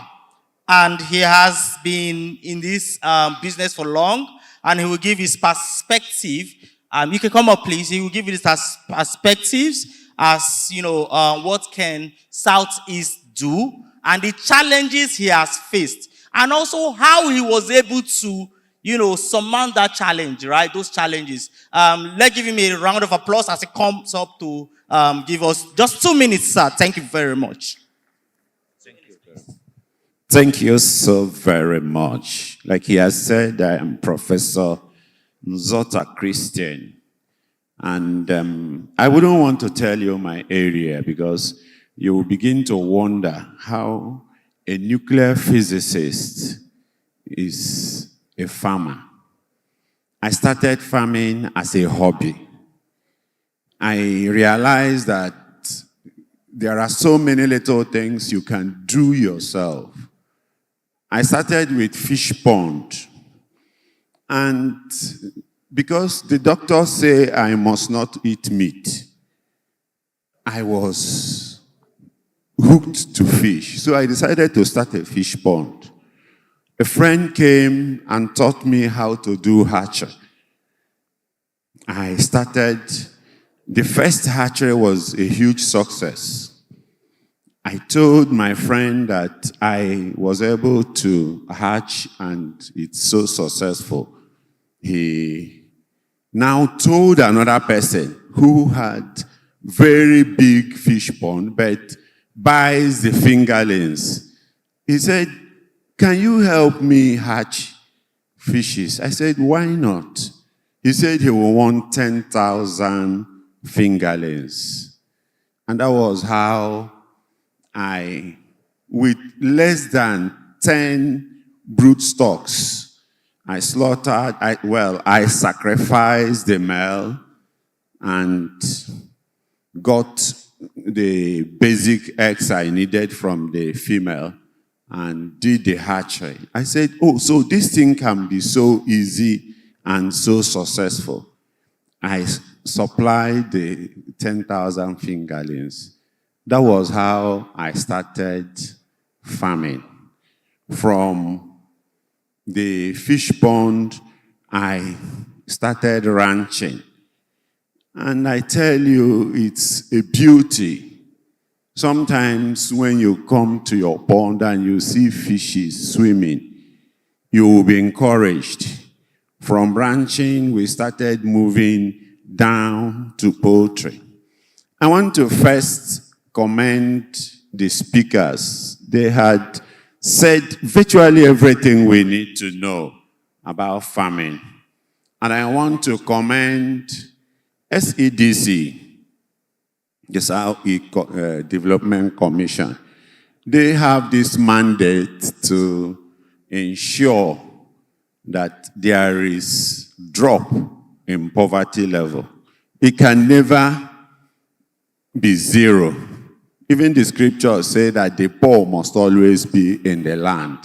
and he has been in this business for long, and he will give his perspective. You can come up, please. He will give his perspectives as, what can Southeast do, and the challenges he has faced, and also how he was able to, surmount that challenge, right? Those challenges. Let's give him a round of applause as he comes up to give us just 2 minutes, sir. Thank you very much. Thank you so very much. Like he has said, I am Professor Nzola Christian. And I wouldn't want to tell you my area because you will begin to wonder how a nuclear physicist is a farmer. I started farming as a hobby. I realized that there are so many little things you can do yourself. I started with fish pond. And because the doctors say I must not eat meat, I was hooked to fish. So I decided to start a fish pond. A friend came and taught me how to do hatchery. I started, the first hatchery was a huge success. I told my friend that I was able to hatch and it's so successful. He now told another person who had very big fish pond but buys the fingerlings. He said, "Can you help me hatch fishes?" I said, "Why not?" He said he will want 10,000 fingerlings. And that was how with less than 10 brood stocks, I slaughtered, I sacrificed the male and got the basic eggs I needed from the female. and did the hatchery. I said, oh, so this thing can be so easy and so successful. I supplied the 10,000 fingerlings. That was how I started farming. From the fish pond, I started ranching. And I tell you, it's a beauty. Sometimes when you come to your pond and you see fishes swimming, you will be encouraged. From ranching, we started moving down to poultry. I want to first commend the speakers. They had said virtually everything we need to know about farming. And I want to commend SEDC, the South Development Commission. They have this mandate to ensure that there is drop in poverty level. It can never be zero. Even the scriptures say that the poor must always be in the land.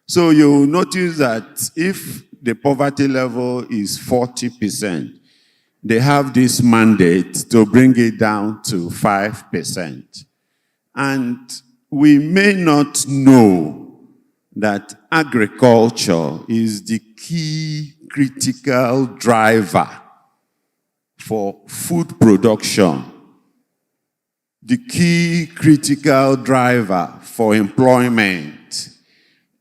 So you notice that if the poverty level is 40%, they have this mandate to bring it down to 5%. And we may not know that agriculture is the key critical driver for food production, the key critical driver for employment,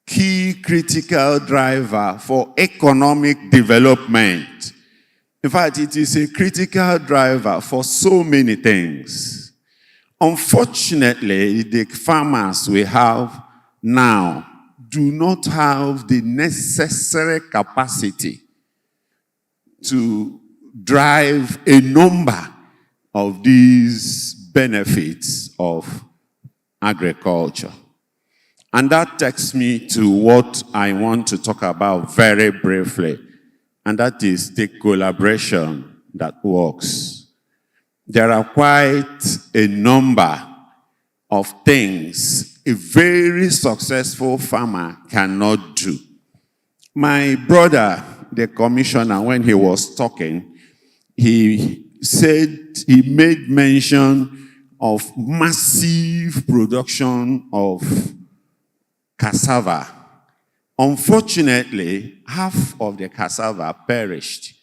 key critical driver for economic development. In fact, it is a critical driver for so many things. Unfortunately, the farmers we have now do not have the necessary capacity to drive a number of these benefits of agriculture. And that takes me to what I want to talk about very briefly, and that is the collaboration that works. There are quite a number of things a very successful farmer cannot do. My brother, the commissioner, when he was talking, he said he made mention of massive production of cassava. Unfortunately, half of the cassava perished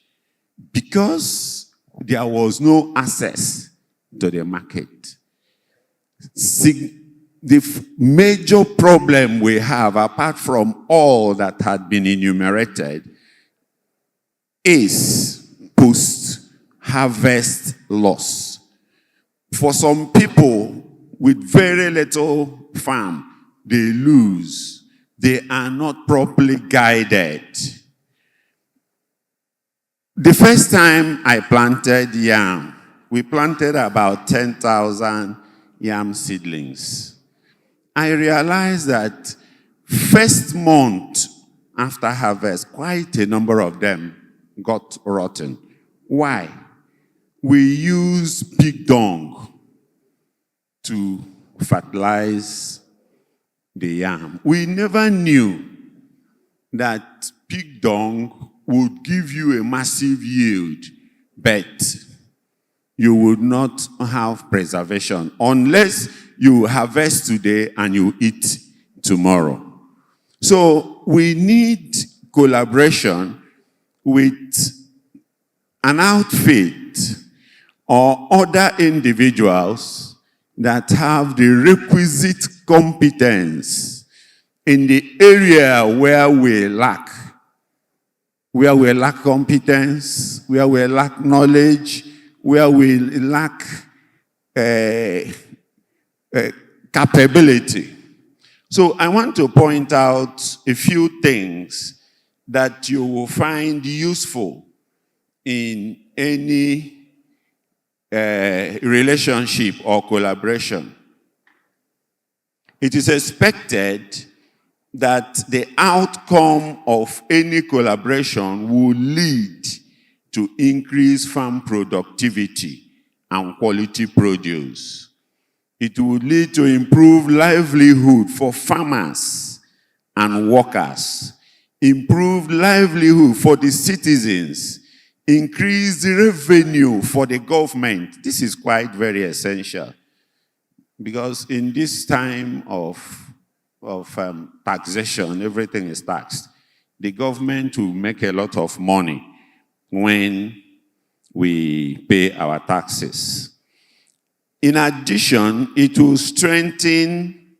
because there was no access to the market. The major problem we have, apart from all that had been enumerated, is post-harvest loss. For some people with very little farm, they lose. They are not properly guided. The first time I planted yam, we planted about 10,000 yam seedlings. I realized that first month after harvest, quite a number of them got rotten. Why? We use pig dung to fertilize the yam. We never knew that pig dung would give you a massive yield, but you would not have preservation unless you harvest today and you eat tomorrow. So we need collaboration with an outfit or other individuals that have the requisite competence in the area where we lack competence, where we lack knowledge, where we lack capability. So I want to point out a few things that you will find useful in any relationship or collaboration. It is expected that the outcome of any collaboration will lead to increased farm productivity and quality produce. It will lead to improved livelihood for farmers and workers, improved livelihood for the citizens, increased revenue for the government. This is quite very essential, because in this time of taxation, everything is taxed. The government will make a lot of money when we pay our taxes. In addition, it will strengthen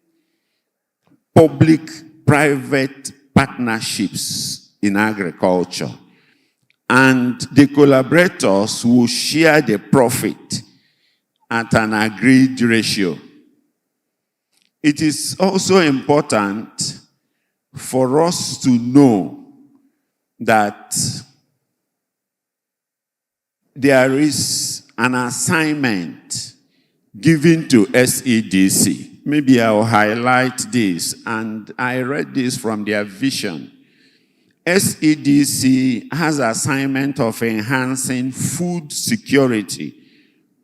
public-private partnerships in agriculture, and the collaborators will share the profit at an agreed ratio. It is also important for us to know that there is an assignment given to SEDC. Maybe I'll highlight this, and I read this from their vision. SEDC has assignment of enhancing food security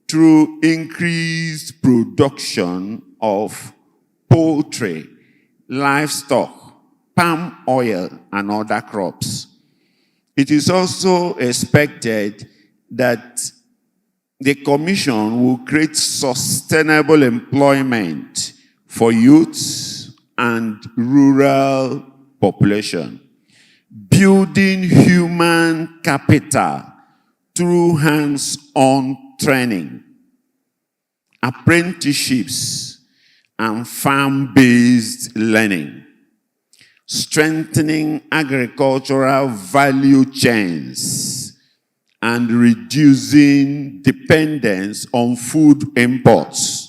through increased production of poultry, livestock, palm oil, and other crops. It is also expected that the Commission will create sustainable employment for youths and rural population, building human capital through hands-on training, apprenticeships, and farm-based learning, strengthening agricultural value chains, and reducing dependence on food imports,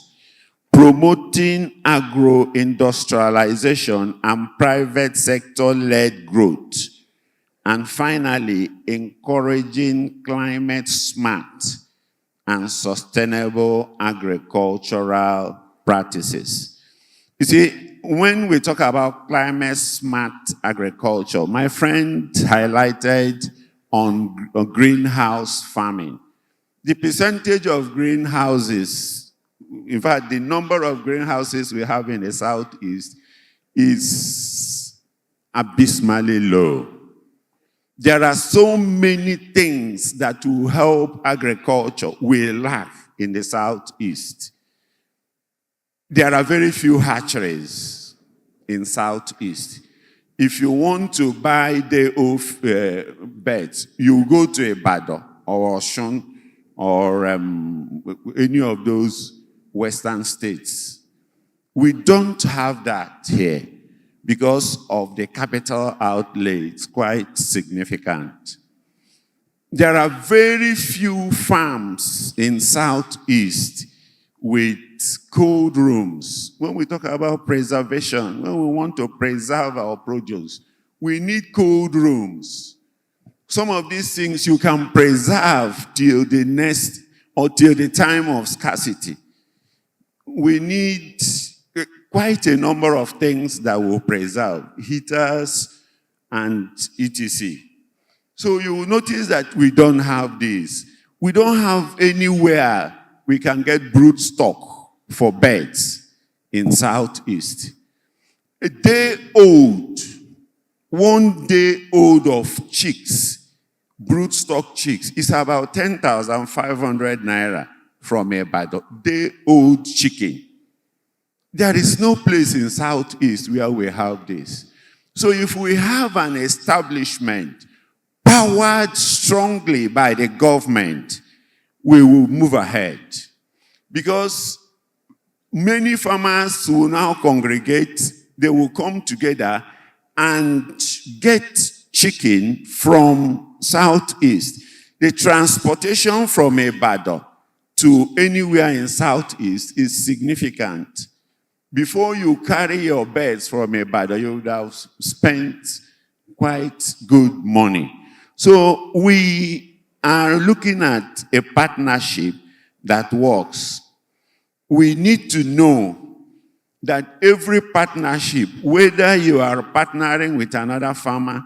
promoting agro-industrialization and private sector-led growth, and finally, encouraging climate-smart and sustainable agricultural practices. You see, when we talk about climate-smart agriculture, my friend highlighted on greenhouse farming. The percentage of greenhouses, in fact, the number of greenhouses we have in the Southeast is abysmally low. There are so many things that will help agriculture we lack in the Southeast. There are very few hatcheries in Southeast. If you want to buy day-off birds, you go to Ibadan or Osun or any of those western states. We don't have that here because of the capital outlay. It's quite significant. There are very few farms in Southeast with cold rooms. When we talk about preservation, when we want to preserve our produce, we need cold rooms. Some of these things you can preserve till the next or till the time of scarcity. We need quite a number of things that will preserve, heaters and etc. So you will notice that we don't have this. We don't have anywhere we can get brood stock for birds in Southeast. A day old, 1 day old of chicks, brood stock chicks, is about 10,500 naira from a day old chicken. There is no place in Southeast where we have this. So if we have an establishment powered strongly by the government, we will move ahead. Because many farmers will now congregate, they will come together and get chicken from Southeast. The transportation from Ibadan to anywhere in Southeast is significant. Before you carry your birds from Ibadan, you would have spent quite good money. So we are looking at a partnership that works. We need to know that every partnership, whether you are partnering with another farmer,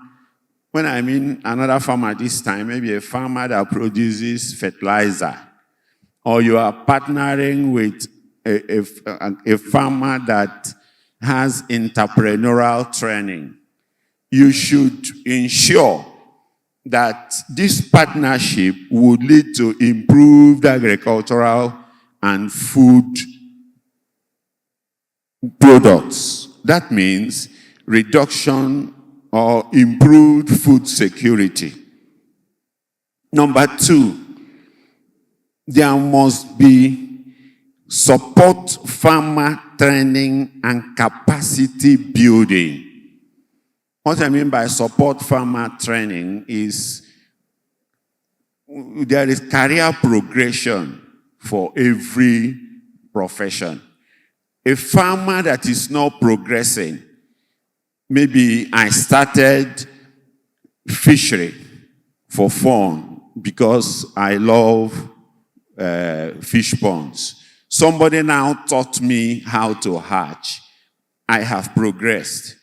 when I mean another farmer this time, maybe a farmer that produces fertilizer, or you are partnering with a farmer that has entrepreneurial training, you should ensure that this partnership would lead to improved agricultural and food products. That means reduction or improved food security. Number two, there must be support farmer training and capacity building. What I mean by support farmer training is there is career progression for every profession. A farmer that is not progressing, maybe I started fishery for fun because I love fish ponds. Somebody now taught me how to hatch. I have progressed.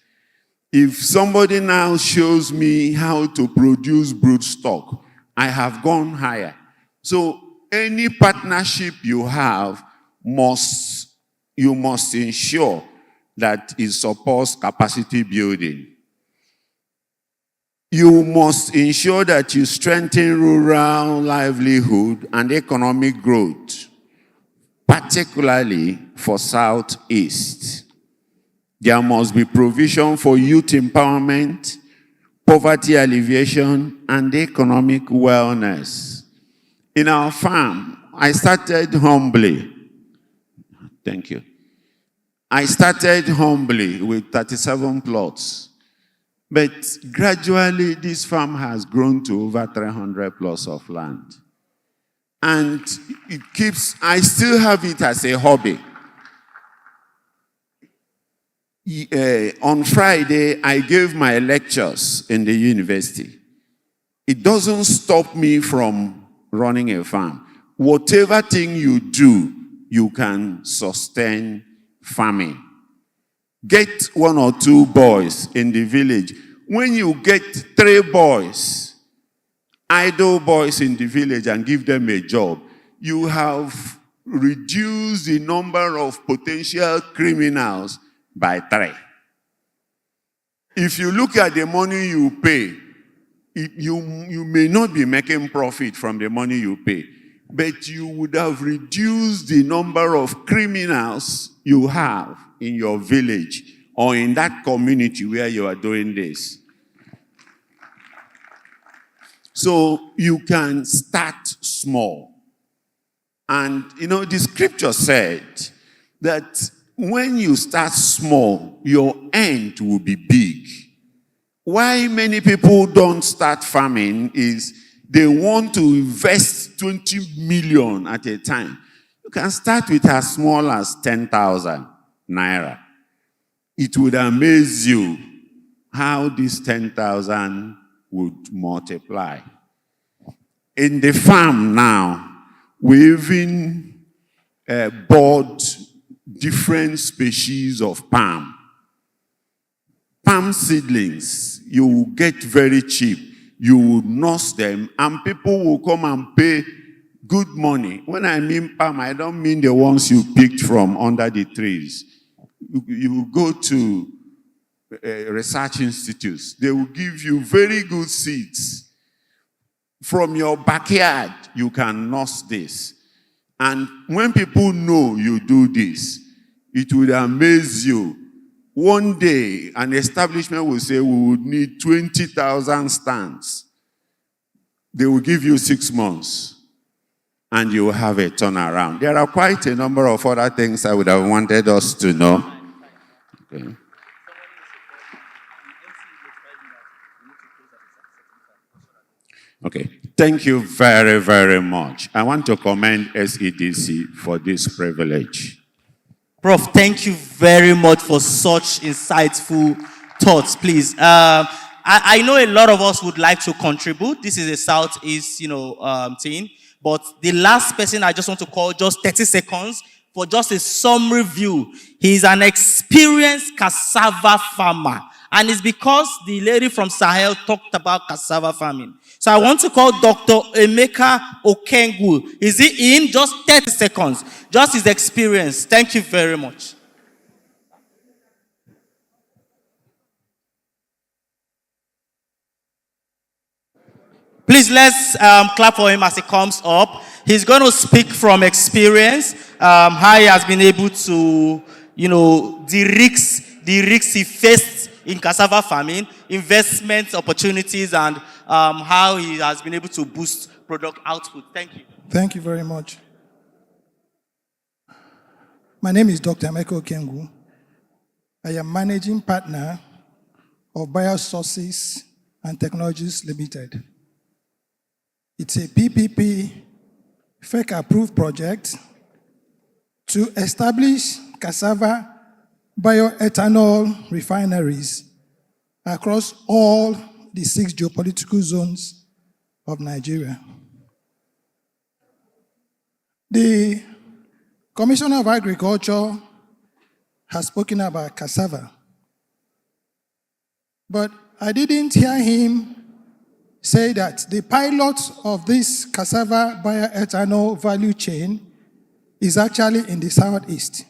If somebody now shows me how to produce broodstock, I have gone higher. So any partnership you have, you must ensure that it supports capacity building. You must ensure that you strengthen rural livelihood and economic growth, particularly for Southeast. There must be provision for youth empowerment, poverty alleviation, and economic wellness. In our farm, I started humbly. Thank you. I started humbly with 37 plots. But gradually, this farm has grown to over 300 plots of land. And I still have it as a hobby. On Friday, I gave my lectures in the university. It doesn't stop me from running a farm. Whatever thing you do, you can sustain farming. Get 1 or 2 boys in the village. When you get 3 boys, idle boys in the village, and give them a job, you have reduced the number of potential criminals by 3. If you look at the money you pay, you may not be making profit from the money you pay, but you would have reduced the number of criminals you have in your village or in that community where you are doing this. So you can start small. And the scripture said that when you start small, your end will be big. Why many people don't start farming is they want to invest 20 million at a time. You can start with as small as 10,000 naira. It would amaze you how this 10,000 would multiply. In the farm now, we even bought different species of palm. Palm seedlings, you will get very cheap. You will nurse them, and people will come and pay good money. When I mean palm, I don't mean the ones you picked from under the trees. You will go to research institutes. They will give you very good seeds. From your backyard, you can nurse this. And when people know you do this, it will amaze you. One day, an establishment will say, we would need 20,000 stands. They will give you 6 months, and you will have a turnaround. There are quite a number of other things I would have wanted us to know. Okay. Okay, thank you very, very much. I want to commend SEDC for this privilege. Prof, thank you very much for such insightful thoughts, please. I know a lot of us would like to contribute. This is a Southeast, thing. But the last person I just want to call, just 30 seconds, for just a summary view. He's an experienced cassava farmer. And it's because the lady from Sahel talked about cassava farming. So I want to call Dr. Emeka Okengu. Is he in? Just 30 seconds. Just his experience. Thank you very much. Please let's clap for him as he comes up. He's going to speak from experience, how he has been able to, the risks he faced in cassava farming, investment opportunities, and how he has been able to boost product output. Thank you. Thank you very much. My name is Dr. Emeka Okengu. I am managing partner of Biosources and Technologies Limited. It's a PPP fake approved project to establish cassava bioethanol refineries across all the 6 geopolitical zones of Nigeria. The Commissioner of Agriculture has spoken about cassava, but I didn't hear him say that the pilot of this cassava bioethanol value chain is actually in the southeast.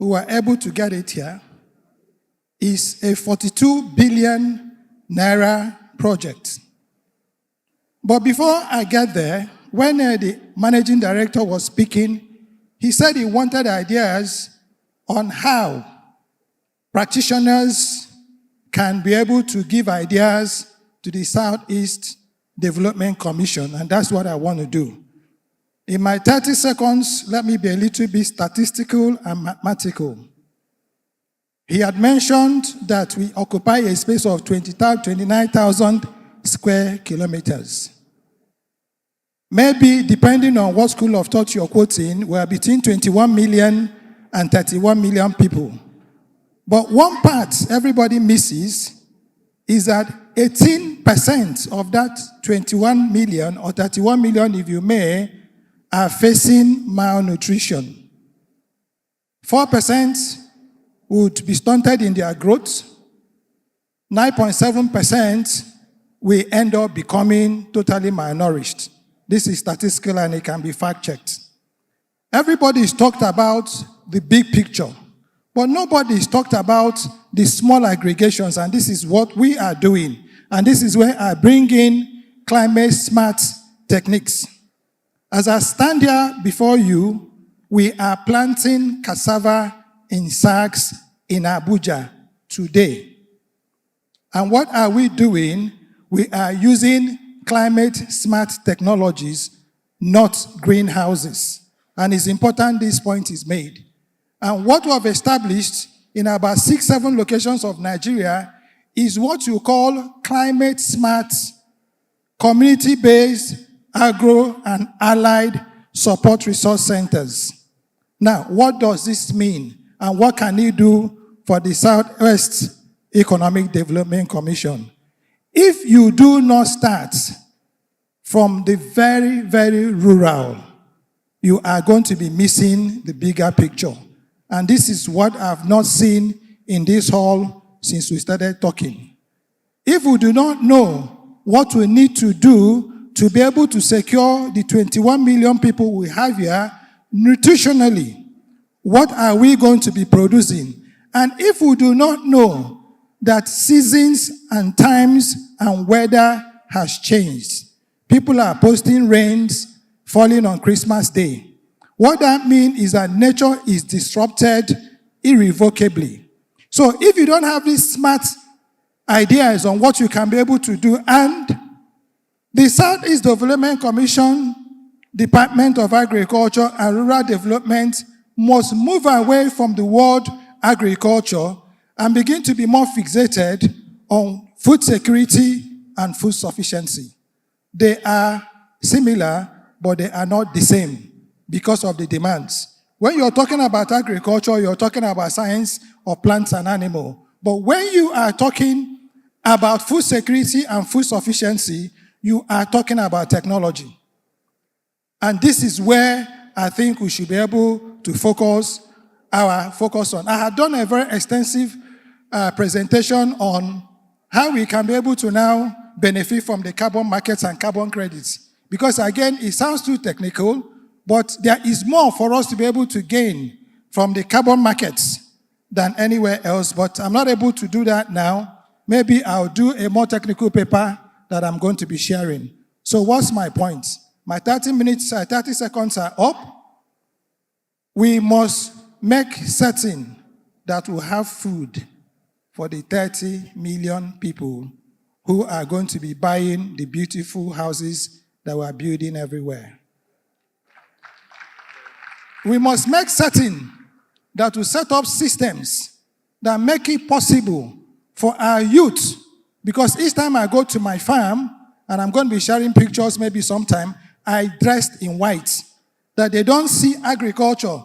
We were able to get it here. It's a 42 billion naira project. But before I get there, when the managing director was speaking, he said he wanted ideas on how practitioners can be able to give ideas to the Southeast Development Commission, and that's what I want to do. In my 30 seconds, let me be a little bit statistical and mathematical. He had mentioned that we occupy a space of 29,000 square kilometers. Maybe, depending on what school of thought you're quoting, we're between 21 million and 31 million people. But one part everybody misses is that 18% of that 21 million, or 31 million if you may, are facing malnutrition. 4% would be stunted in their growth. 9.7% will end up becoming totally malnourished. This is statistical and it can be fact-checked. Everybody's talked about the big picture, but nobody's talked about the small aggregations, and this is what we are doing. And this is where I bring in climate-smart techniques. As I stand here before you, we are planting cassava in sacks in Abuja today. And what are we doing? We are using climate-smart technologies, not greenhouses. And it's important this point is made. And what we have established in about 6-7 locations of Nigeria is what you call climate-smart, community-based, agro and allied support resource centers. Now, what does this mean? And what can you do for the Southwest Economic Development Commission? If you do not start from the very, very rural, you are going to be missing the bigger picture. And this is what I've not seen in this hall since we started talking. If we do not know what we need to do to be able to secure the 21 million people we have here nutritionally, what are we going to be producing? And if we do not know that seasons and times and weather has changed, people are posting rains falling on Christmas Day. What that means is that nature is disrupted irrevocably. So if you don't have these smart ideas on what you can be able to do, and the Southeast Development Commission, Department of Agriculture and Rural Development must move away from the word agriculture and begin to be more fixated on food security and food sufficiency. They are similar, but they are not the same because of the demands. When you're talking about agriculture, you're talking about science of plants and animals. But when you are talking about food security and food sufficiency, you are talking about technology. And this is where I think we should be able to focus our focus on. I had done a very extensive presentation on how we can be able to now benefit from the carbon markets and carbon credits. Because again, it sounds too technical, but there is more for us to be able to gain from the carbon markets than anywhere else. But I'm not able to do that now. Maybe I'll do a more technical paper that I'm going to be sharing. So what's my point? My 30 seconds are up. We must make certain that we'll have food for the 30 million people who are going to be buying the beautiful houses that we're building everywhere. We must make certain that we set up systems that make it possible for our youth, because each time I go to my farm, and I'm going to be sharing pictures maybe sometime, I dressed in white, that they don't see agriculture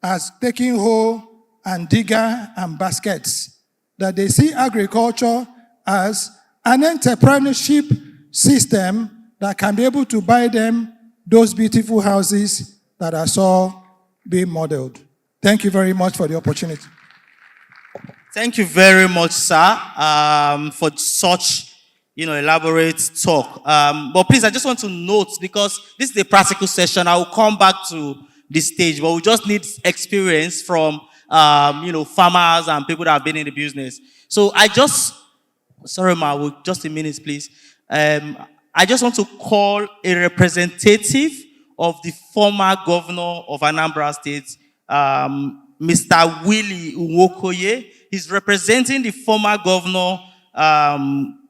as taking hoe and digger and baskets, that they see agriculture as an entrepreneurship system that can be able to buy them those beautiful houses that I saw being modeled. Thank you very much for the opportunity. Thank you very much, sir, for such, elaborate talk. But please, I just want to note, because this is a practical session, I will come back to the stage, but we just need experience from, farmers and people that have been in the business. So sorry, ma, just a minute, please. I just want to call a representative of the former governor of Anambra State, Mr. Willie Nwokoye. He's representing the former governor,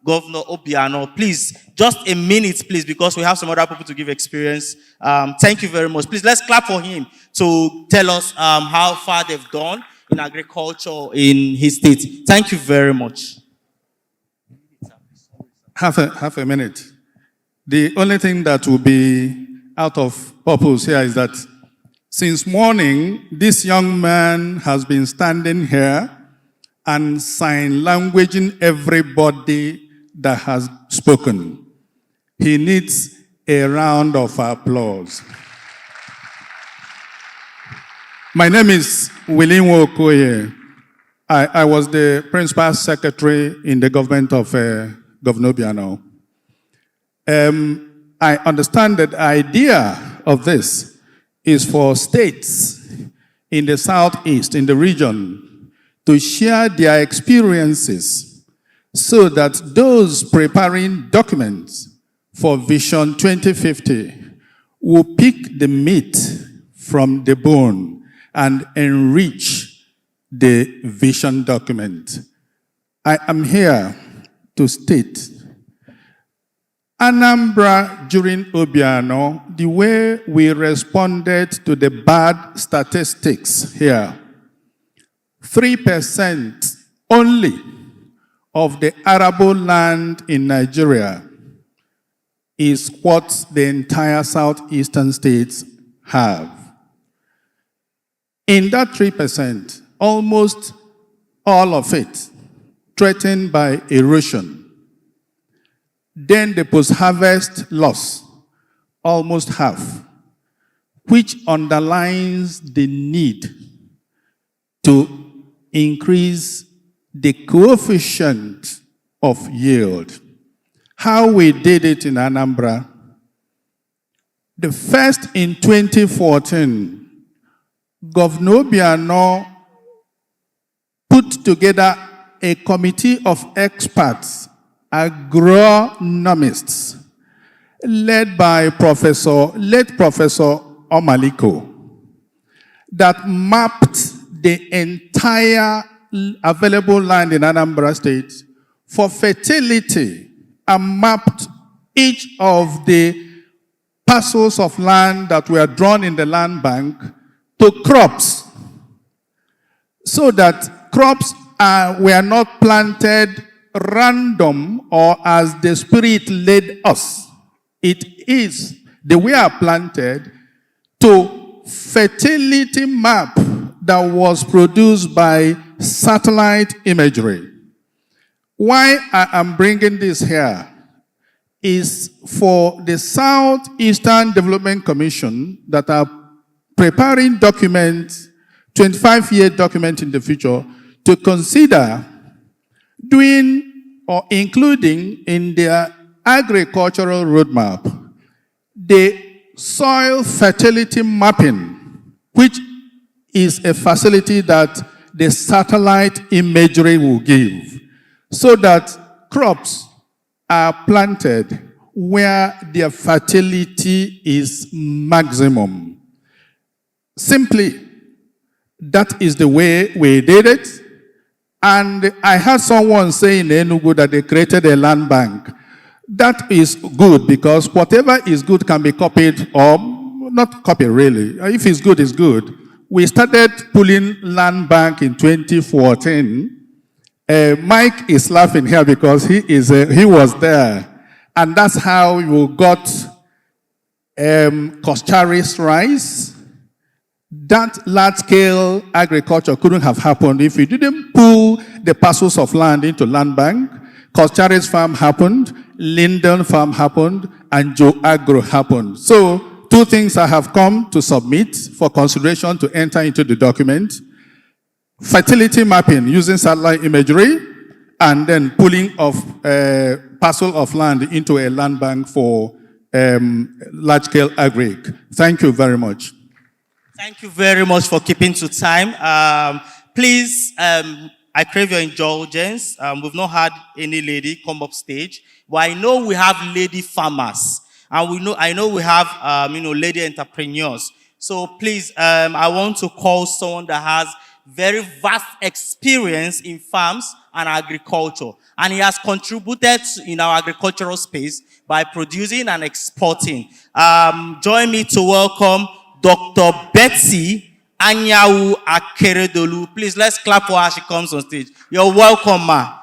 Governor Obiano. Please, just a minute, please, because we have some other people to give experience. Thank you very much. Please, let's clap for him to tell us how far they've gone in agriculture in his state. Thank you very much. Half a minute. The only thing that will be out of purpose here is that since morning, this young man has been standing here and sign languaging everybody that has spoken. He needs a round of applause. My name is Willie Nwokoye. I was the principal secretary in the government of Governor Obiano. I understand that the idea of this is for states in the southeast, in the region, to share their experiences so that those preparing documents for Vision 2050 will pick the meat from the bone and enrich the vision document. I am here to state Anambra during Obiano, the way we responded to the bad statistics here, 3% only of the arable land in Nigeria is what the entire southeastern states have. In that 3%, almost all of it threatened by erosion. Then the post-harvest loss, almost half, which underlines the need to increase the coefficient of yield. How we did it in Anambra. The first in 2014, Governor Obiano put together a committee of experts, agronomists, led by late Professor Omaliko, that mapped the entire available land in Anambra State for fertility and mapped each of the parcels of land that were drawn in the land bank to crops, so that crops were not planted random or as the Spirit led us. It is the way are planted to fertility map that was produced by satellite imagery. Why I am bringing this here is for the Southeastern Development Commission that are preparing document, 25-year document in the future, to consider doing or including in their agricultural roadmap the soil fertility mapping, which is a facility that the satellite imagery will give, so that crops are planted where their fertility is maximum. Simply, that is the way we did it. And I heard someone say in Enugu that they created a land bank. That is good because whatever is good can be copied, or not copied really. If it's good, it's good. We started pulling land bank in 2014. Mike is laughing here because he was there. And that's how you got Costaris rice. That large-scale agriculture couldn't have happened if we didn't pull the parcels of land into land bank. Costaris farm happened, Linden farm happened, and Joe Agro happened. So, two things I have come to submit for consideration to enter into the document. Fertility mapping using satellite imagery, and then pulling of parcel of land into a land bank for large-scale agric. Thank you very much. Thank you very much for keeping to time. Please, I crave your indulgence. We've not had any lady come up stage, but I know we have lady farmers, and I know we have lady entrepreneurs. So please, I want to call someone that has very vast experience in farms and agriculture, and he has contributed in our agricultural space by producing and exporting. Join me to welcome Dr. Betsy Anyawu Akeredolu. Please, let's clap for her as she comes on stage. You're welcome, ma.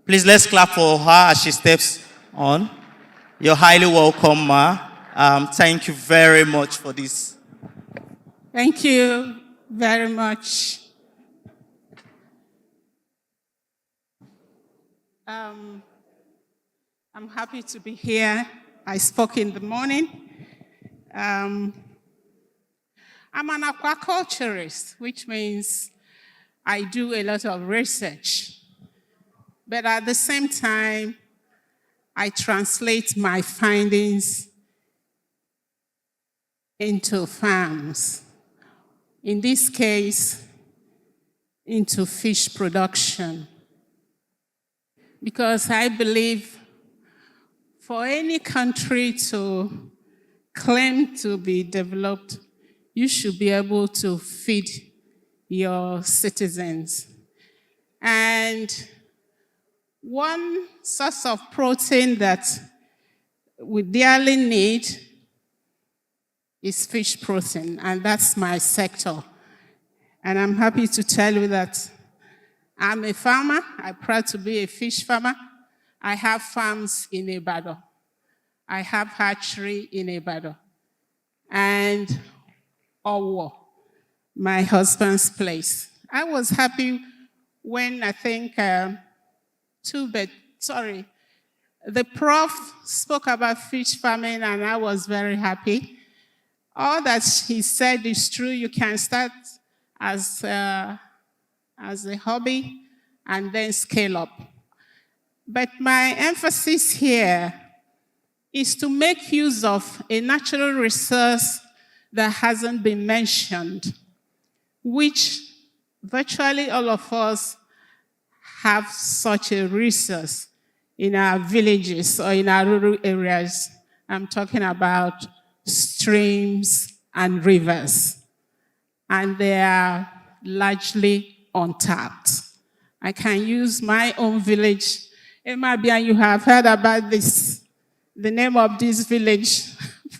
Please, let's clap for her as she steps on. You're highly welcome, ma. Thank you very much for this. Thank you very much. I'm happy to be here. I spoke in the morning. I'm an aquaculturist, which means I do a lot of research. But at the same time, I translate my findings into farms. In this case, into fish production. Because I believe for any country to claim to be developed, you should be able to feed your citizens. And one source of protein that we dearly need is fish protein, and that's my sector. And I'm happy to tell you that I'm a farmer. I'm proud to be a fish farmer. I have farms in Ibadan. I have hatchery in Ibadan. And Owo, my husband's place. I was happy when I think the prof spoke about fish farming, and I was very happy. All that he said is true. You can start as a hobby and then scale up. But my emphasis here is to make use of a natural resource that hasn't been mentioned, which virtually all of us have such a resource in our villages or in our rural areas. I'm talking about streams and rivers. And they are largely untapped. I can use my own village. Emabia, you have heard about this, the name of this village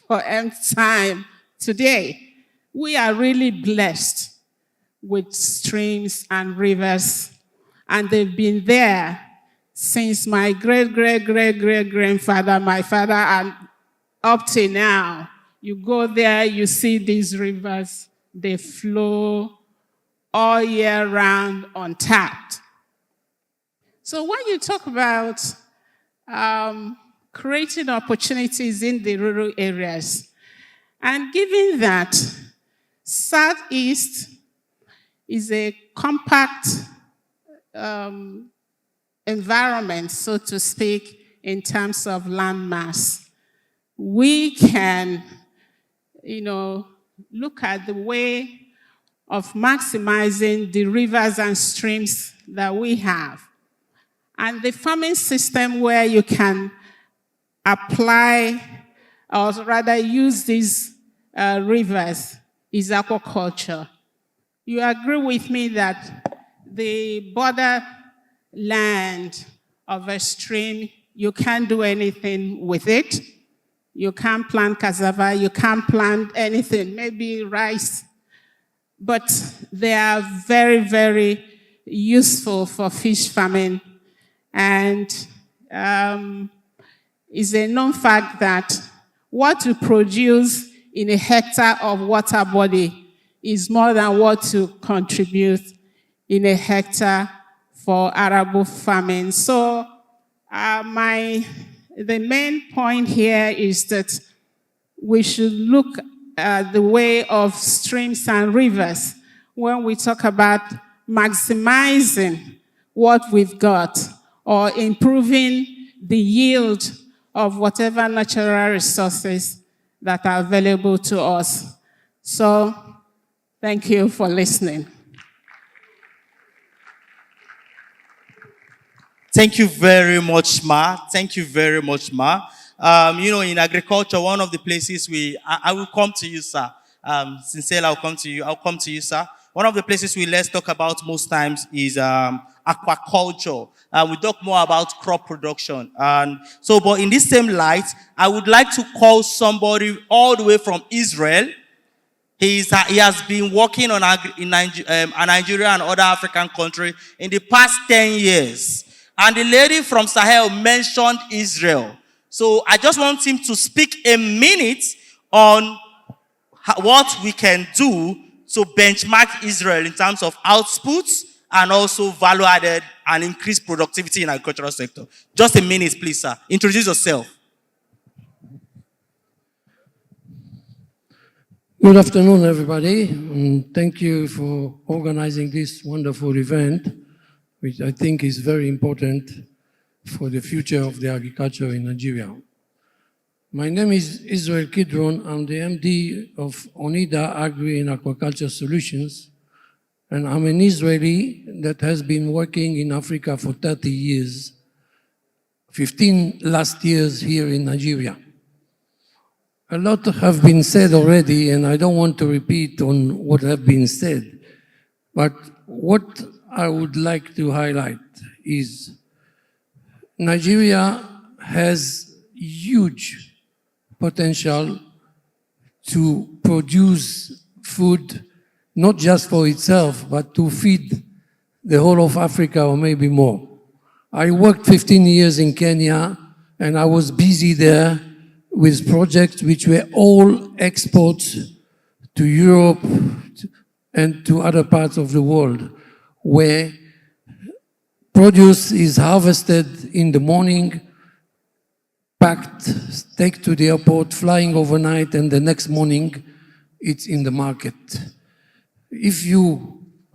for nth time today. We are really blessed with streams and rivers, and they've been there since my great-great-great-great-grandfather, my father, and up to now. You go there, you see these rivers, they flow all year round untapped. So when you talk about creating opportunities in the rural areas, and given that Southeast is a compact environment, so to speak, in terms of land mass, we can, look at the way of maximizing the rivers and streams that we have. And the farming system where you can apply, or rather use these rivers, is aquaculture. You agree with me that the border land of a stream, you can't do anything with it. You can't plant cassava, you can't plant anything, maybe rice. But they are very, very useful for fish farming. And it's a known fact that what you produce in a hectare of water body is more than what you contribute in a hectare for arable farming. So the main point here is that we should look at the way of streams and rivers when we talk about maximizing what we've got or improving the yield of whatever natural resources that are available to us. So, thank you for listening. Thank you very much, Ma. Thank you very much, Ma. In agriculture, one of the places I will come to you, sir. Sincerely, I'll come to you, sir. One of the places let's talk about most times is aquaculture. We talk more about crop production. But in this same light, I would like to call somebody all the way from Israel. He has been working in Nigeria and other African countries in the past 10 years. And the lady from Sahel mentioned Israel. So I just want him to speak a minute on what we can do to benchmark Israel in terms of outputs and also value added and increase productivity in the agricultural sector. Just a minute, please, sir. Introduce yourself. Good afternoon, everybody, and thank you for organizing this wonderful event, which I think is very important for the future of the agriculture in Nigeria. My name is Israel Kidron. I'm the MD of Onida Agri and Aquaculture Solutions, and I'm an Israeli that has been working in Africa for 30 years, 15 last years here in Nigeria. A lot have been said already, and I don't want to repeat on what have been said, but what I would like to highlight is Nigeria has huge potential to produce food, not just for itself, but to feed the whole of Africa or maybe more. I worked 15 years in Kenya, and I was busy there with projects which were all exports to Europe and to other parts of the world, where produce is harvested in the morning, packed, taken to the airport, flying overnight, and the next morning it's in the market.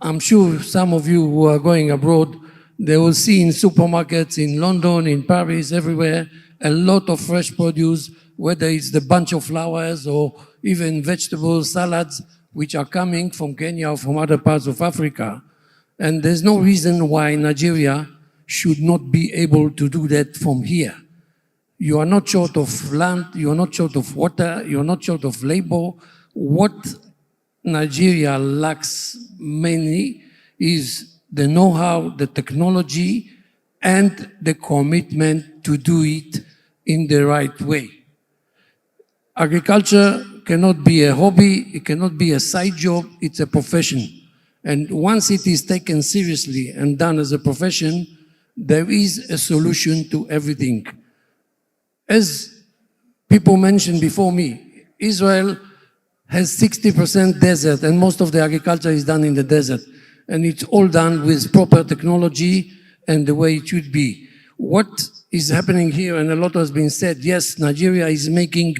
I'm sure some of you who are going abroad, they will see in supermarkets in London, in Paris, everywhere, a lot of fresh produce, whether it's the bunch of flowers or even vegetables, salads, which are coming from Kenya or from other parts of Africa. And there's no reason why Nigeria should not be able to do that from here. You are not short of land, you are not short of water, you are not short of labor. What Nigeria lacks mainly is the know-how, the technology, and the commitment to do it in the right way. Agriculture cannot be a hobby, it cannot be a side job, it's a profession. And once it is taken seriously and done as a profession, there is a solution to everything. As people mentioned before me, Israel has 60% desert, and most of the agriculture is done in the desert. And it's all done with proper technology and the way it should be. What is happening here, and a lot has been said, yes, Nigeria is making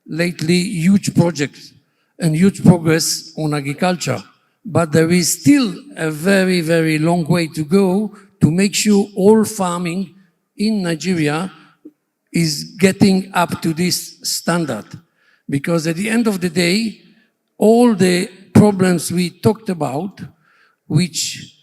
lately huge projects and huge progress on agriculture, but there is still a very, very long way to go to make sure all farming in Nigeria is getting up to this standard. Because at the end of the day, all the problems we talked about, which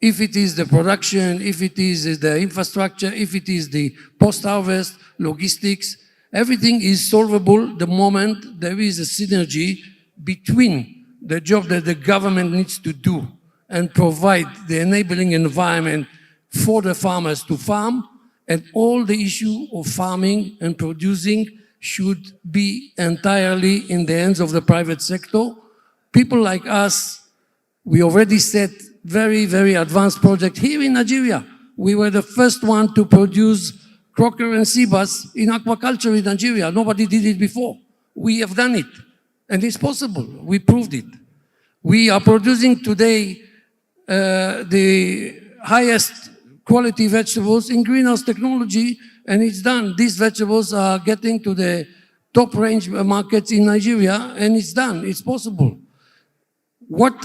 if it is the production, if it is the infrastructure, if it is the post-harvest, logistics, everything is solvable the moment there is a synergy between the job that the government needs to do and provide the enabling environment for the farmers to farm, and all the issue of farming and producing should be entirely in the hands of the private sector. People like us, we already set very, very advanced project here in Nigeria. We were the first one to produce crocker and sea bass in aquaculture in Nigeria. Nobody did it before. We have done it, and it's possible. We proved it. We are producing today the highest quality vegetables in greenhouse technology, and it's done. These vegetables are getting to the top range markets in Nigeria, and it's done. It's possible. What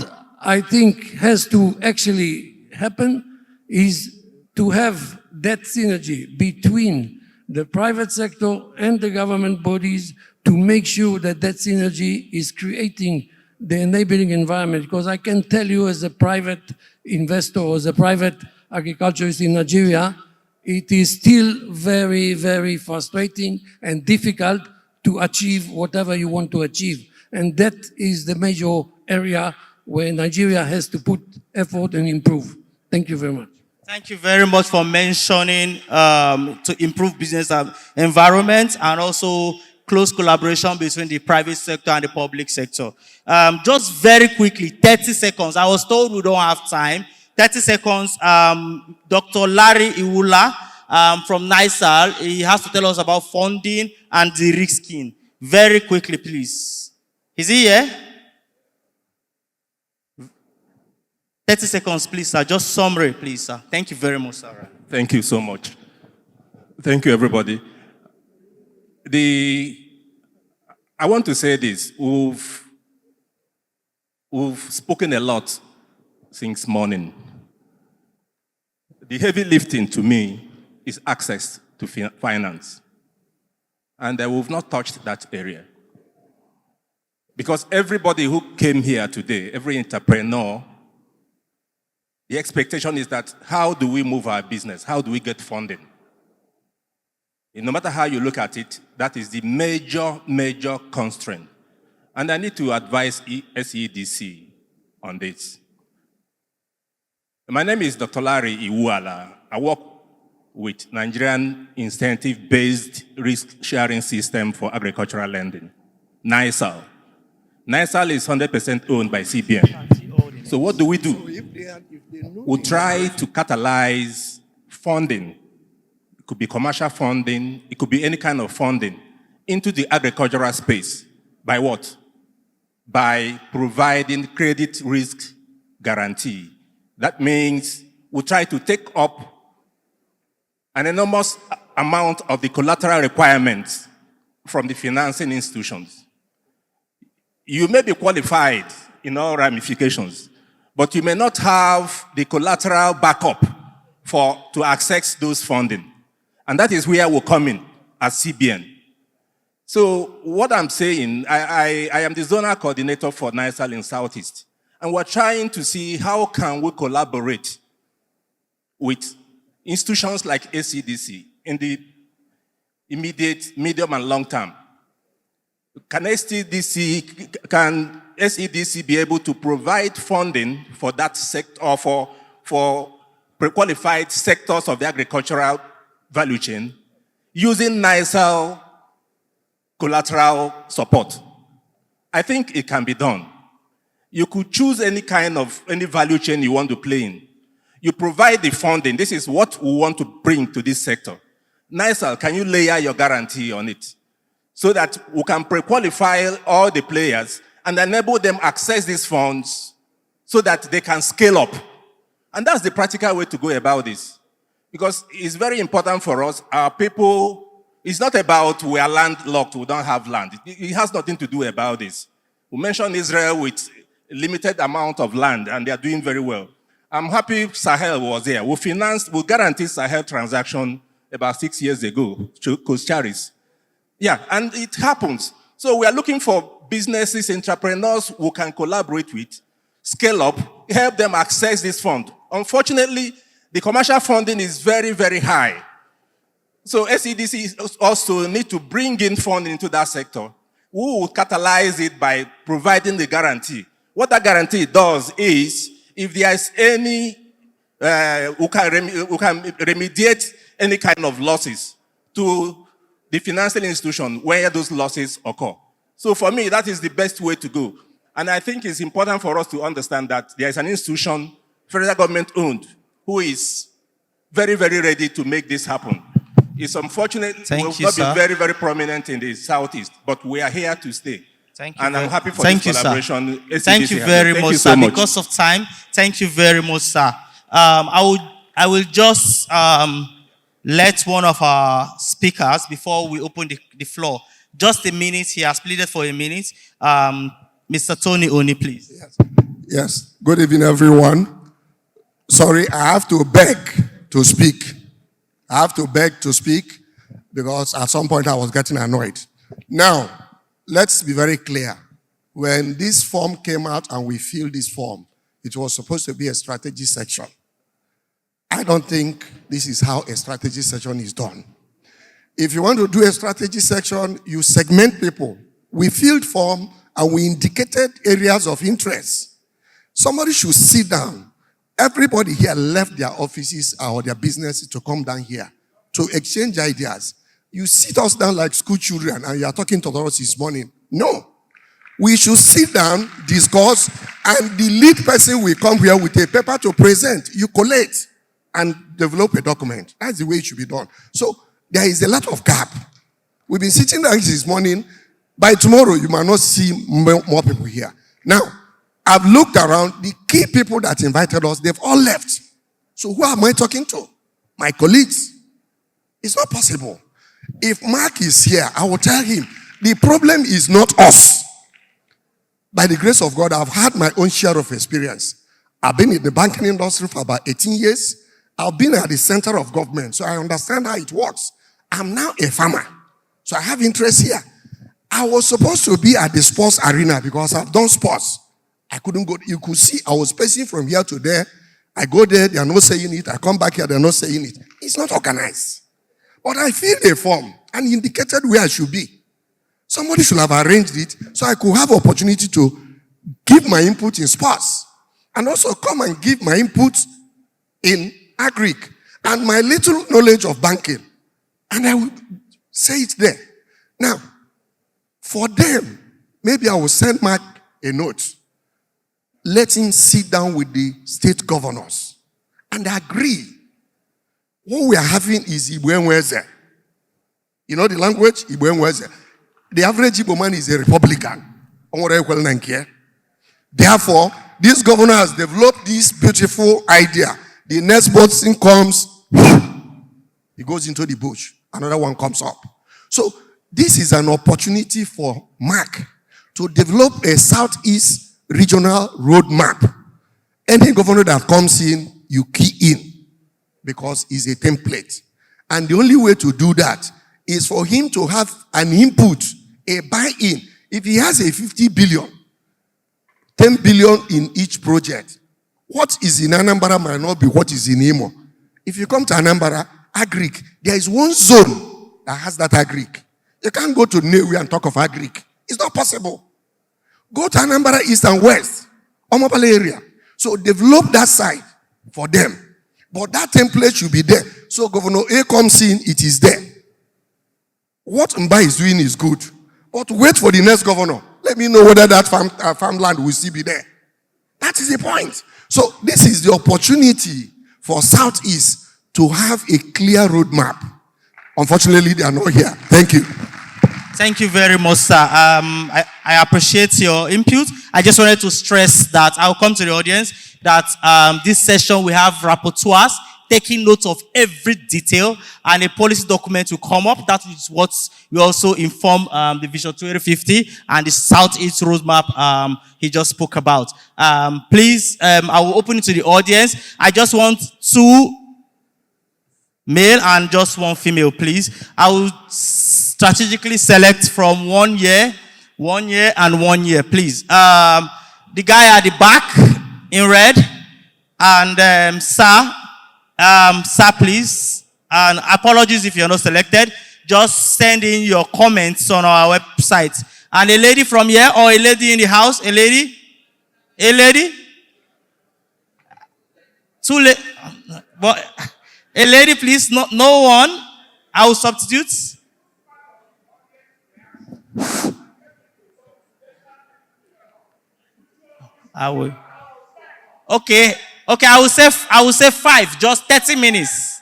I think has to actually happen is to have that synergy between the private sector and the government bodies to make sure that that synergy is creating the enabling environment. Because I can tell you as a private investor, or as a private agriculturist in Nigeria, it is still very, very frustrating and difficult to achieve whatever you want to achieve. And that is the major area where Nigeria has to put effort and improve. Thank you very much. Thank you very much for mentioning to improve business environment and also close collaboration between the private sector and the public sector. Just very quickly, 30 seconds. I was told we don't have time. 30 seconds. Dr. Larry Iwula from NISAL, he has to tell us about funding and de-risking. Very quickly, please. Is he here? 30 seconds, please, sir. Just summary, please, sir. Thank you very much, sir. Thank you so much. Thank you, everybody. I want to say this. We've spoken a lot since morning. The heavy lifting to me is access to finance. And we've not touched that area. Because everybody who came here today, every entrepreneur, the expectation is that how do we move our business? How do we get funding? And no matter how you look at it, that is the major constraint. And I need to advise SEDC on this. My name is Dr. Larry Iwuala. I work with Nigerian incentive-based risk-sharing system for agricultural lending, NISAL. NISAL is 100% owned by CBN. So what do? We try to catalyze funding. It could be commercial funding. It could be any kind of funding into the agricultural space. By what? By providing credit risk guarantee. That means we try to take up an enormous amount of the collateral requirements from the financing institutions. You may be qualified in all ramifications, but you may not have the collateral backup to access those funding. And that is where we come in as CBN. So what I'm saying, I am the zonal coordinator for NISAL in Southeast. And we're trying to see how can we collaborate with institutions like SEDC in the immediate, medium, and long term. Can SEDC be able to provide funding for that sector, or for pre-qualified sectors of the agricultural value chain using NISAL collateral support? I think it can be done. You could choose any value chain you want to play in. You provide the funding. This is what we want to bring to this sector. NISAL, can you layer your guarantee on it so that we can pre-qualify all the players and enable them access these funds so that they can scale up? And that's the practical way to go about this. Because it's very important for us, our people, it's not about we are landlocked, we don't have land. It has nothing to do about this. We mentioned Israel with a limited amount of land, and they are doing very well. I'm happy Sahel was there. We guaranteed Sahel transaction about 6 years ago, Charis. Yeah, and it happens. So we are looking for businesses, entrepreneurs who can collaborate with, scale up, help them access this fund. Unfortunately, the commercial funding is very, very high. So SEDC also need to bring in funding into that sector. We will catalyze it by providing the guarantee. What that guarantee does is, if there is any, we can remediate any kind of losses to the financial institution where those losses occur. So for me, that is the best way to go. And I think it's important for us to understand that there is an institution, federal government owned, who is very, very ready to make this happen. It's unfortunate we will not be very, very prominent in the Southeast, but we are here to stay. Thank you. And I'm happy for this collaboration. Thank you very much, sir. Because of time, thank you very much, sir. I will just let one of our speakers, before we open the floor, just a minute. He has pleaded for a minute. Mr. Tony Oni, please. Yes. Good evening, everyone. Sorry, I have to beg to speak. I have to beg to speak because at some point I was getting annoyed. Now, let's be very clear. When this form came out and we filled this form, it was supposed to be a strategy section. I don't think this is how a strategy section is done. If you want to do a strategy section, you segment people. We filled form and we indicated areas of interest. Somebody should sit down. Everybody here left their offices or their businesses to come down here to exchange ideas. You sit us down like school children and you are talking to us this morning. No. We should sit down, discuss, and the lead person will come here with a paper to present. You collate and develop a document. That's the way it should be done. So there is a lot of gap. We've been sitting down this morning. By tomorrow, you might not see more people here. Now, I've looked around. The key people that invited us, they've all left. So who am I talking to? My colleagues. It's not possible. If Mark is here, I will tell him, the problem is not us. By the grace of God, I've had my own share of experience. I've been in the banking industry for about 18 years. I've been at the center of government, so I understand how it works. I'm now a farmer, so I have interest here. I was supposed to be at the sports arena because I've done sports. I couldn't go. You could see I was pacing from here to there. I go there, they are not saying it. I come back here, they are not saying it. It's not organized. But I filled a form and indicated where I should be. Somebody should have arranged it so I could have opportunity to give my input in sports and also come and give my input in agric and my little knowledge of banking. And I will say it there. Now, for them, maybe I will send Mark a note. Let him sit down with the state governors and agree. What we are having is Igbo. You know the language? Igbo. The average Igbo man is a Republican. Therefore, this governor has developed this beautiful idea. The next person comes, he goes into the bush. Another one comes up. So this is an opportunity for Mark to develop a Southeast regional roadmap. Any governor that comes in, you key in because it's a template. And the only way to do that is for him to have an input, a buy-in. If he has a 50 billion, 10 billion in each project, what is in Anambra might not be what is in Imo. If you come to Anambra, agric, there is one zone that has that agric. You can't go to Newe and talk of agric. It's not possible. Go to Anambra East and West, Omapale area. So develop that side for them. But that template should be there. So Governor A comes in, it is there. What Mba is doing is good. But wait for the next governor. Let me know whether that farmland will still be there. That is the point. So this is the opportunity for Southeast to have a clear roadmap. Unfortunately, they are not here. Thank you. Thank you very much, sir. I appreciate your input. I just wanted to stress that I'll come to the audience that this session we have rapporteurs taking note of every detail, and a policy document will come up. That is what we also inform the Vision 2050 and the Southeast roadmap he just spoke about. Please, I will open it to the audience. I just want 2 male and just 1 female, please. I will strategically select from 1 year, 1 year, and 1 year, please. The guy at the back in red, and sir, please. And apologies if you're not selected. Just send in your comments on our website. And a lady from here, or a lady in the house, a lady? A lady? 2 a lady, please. No one. I will substitute. I will. Okay, I will say 5, just 30 minutes.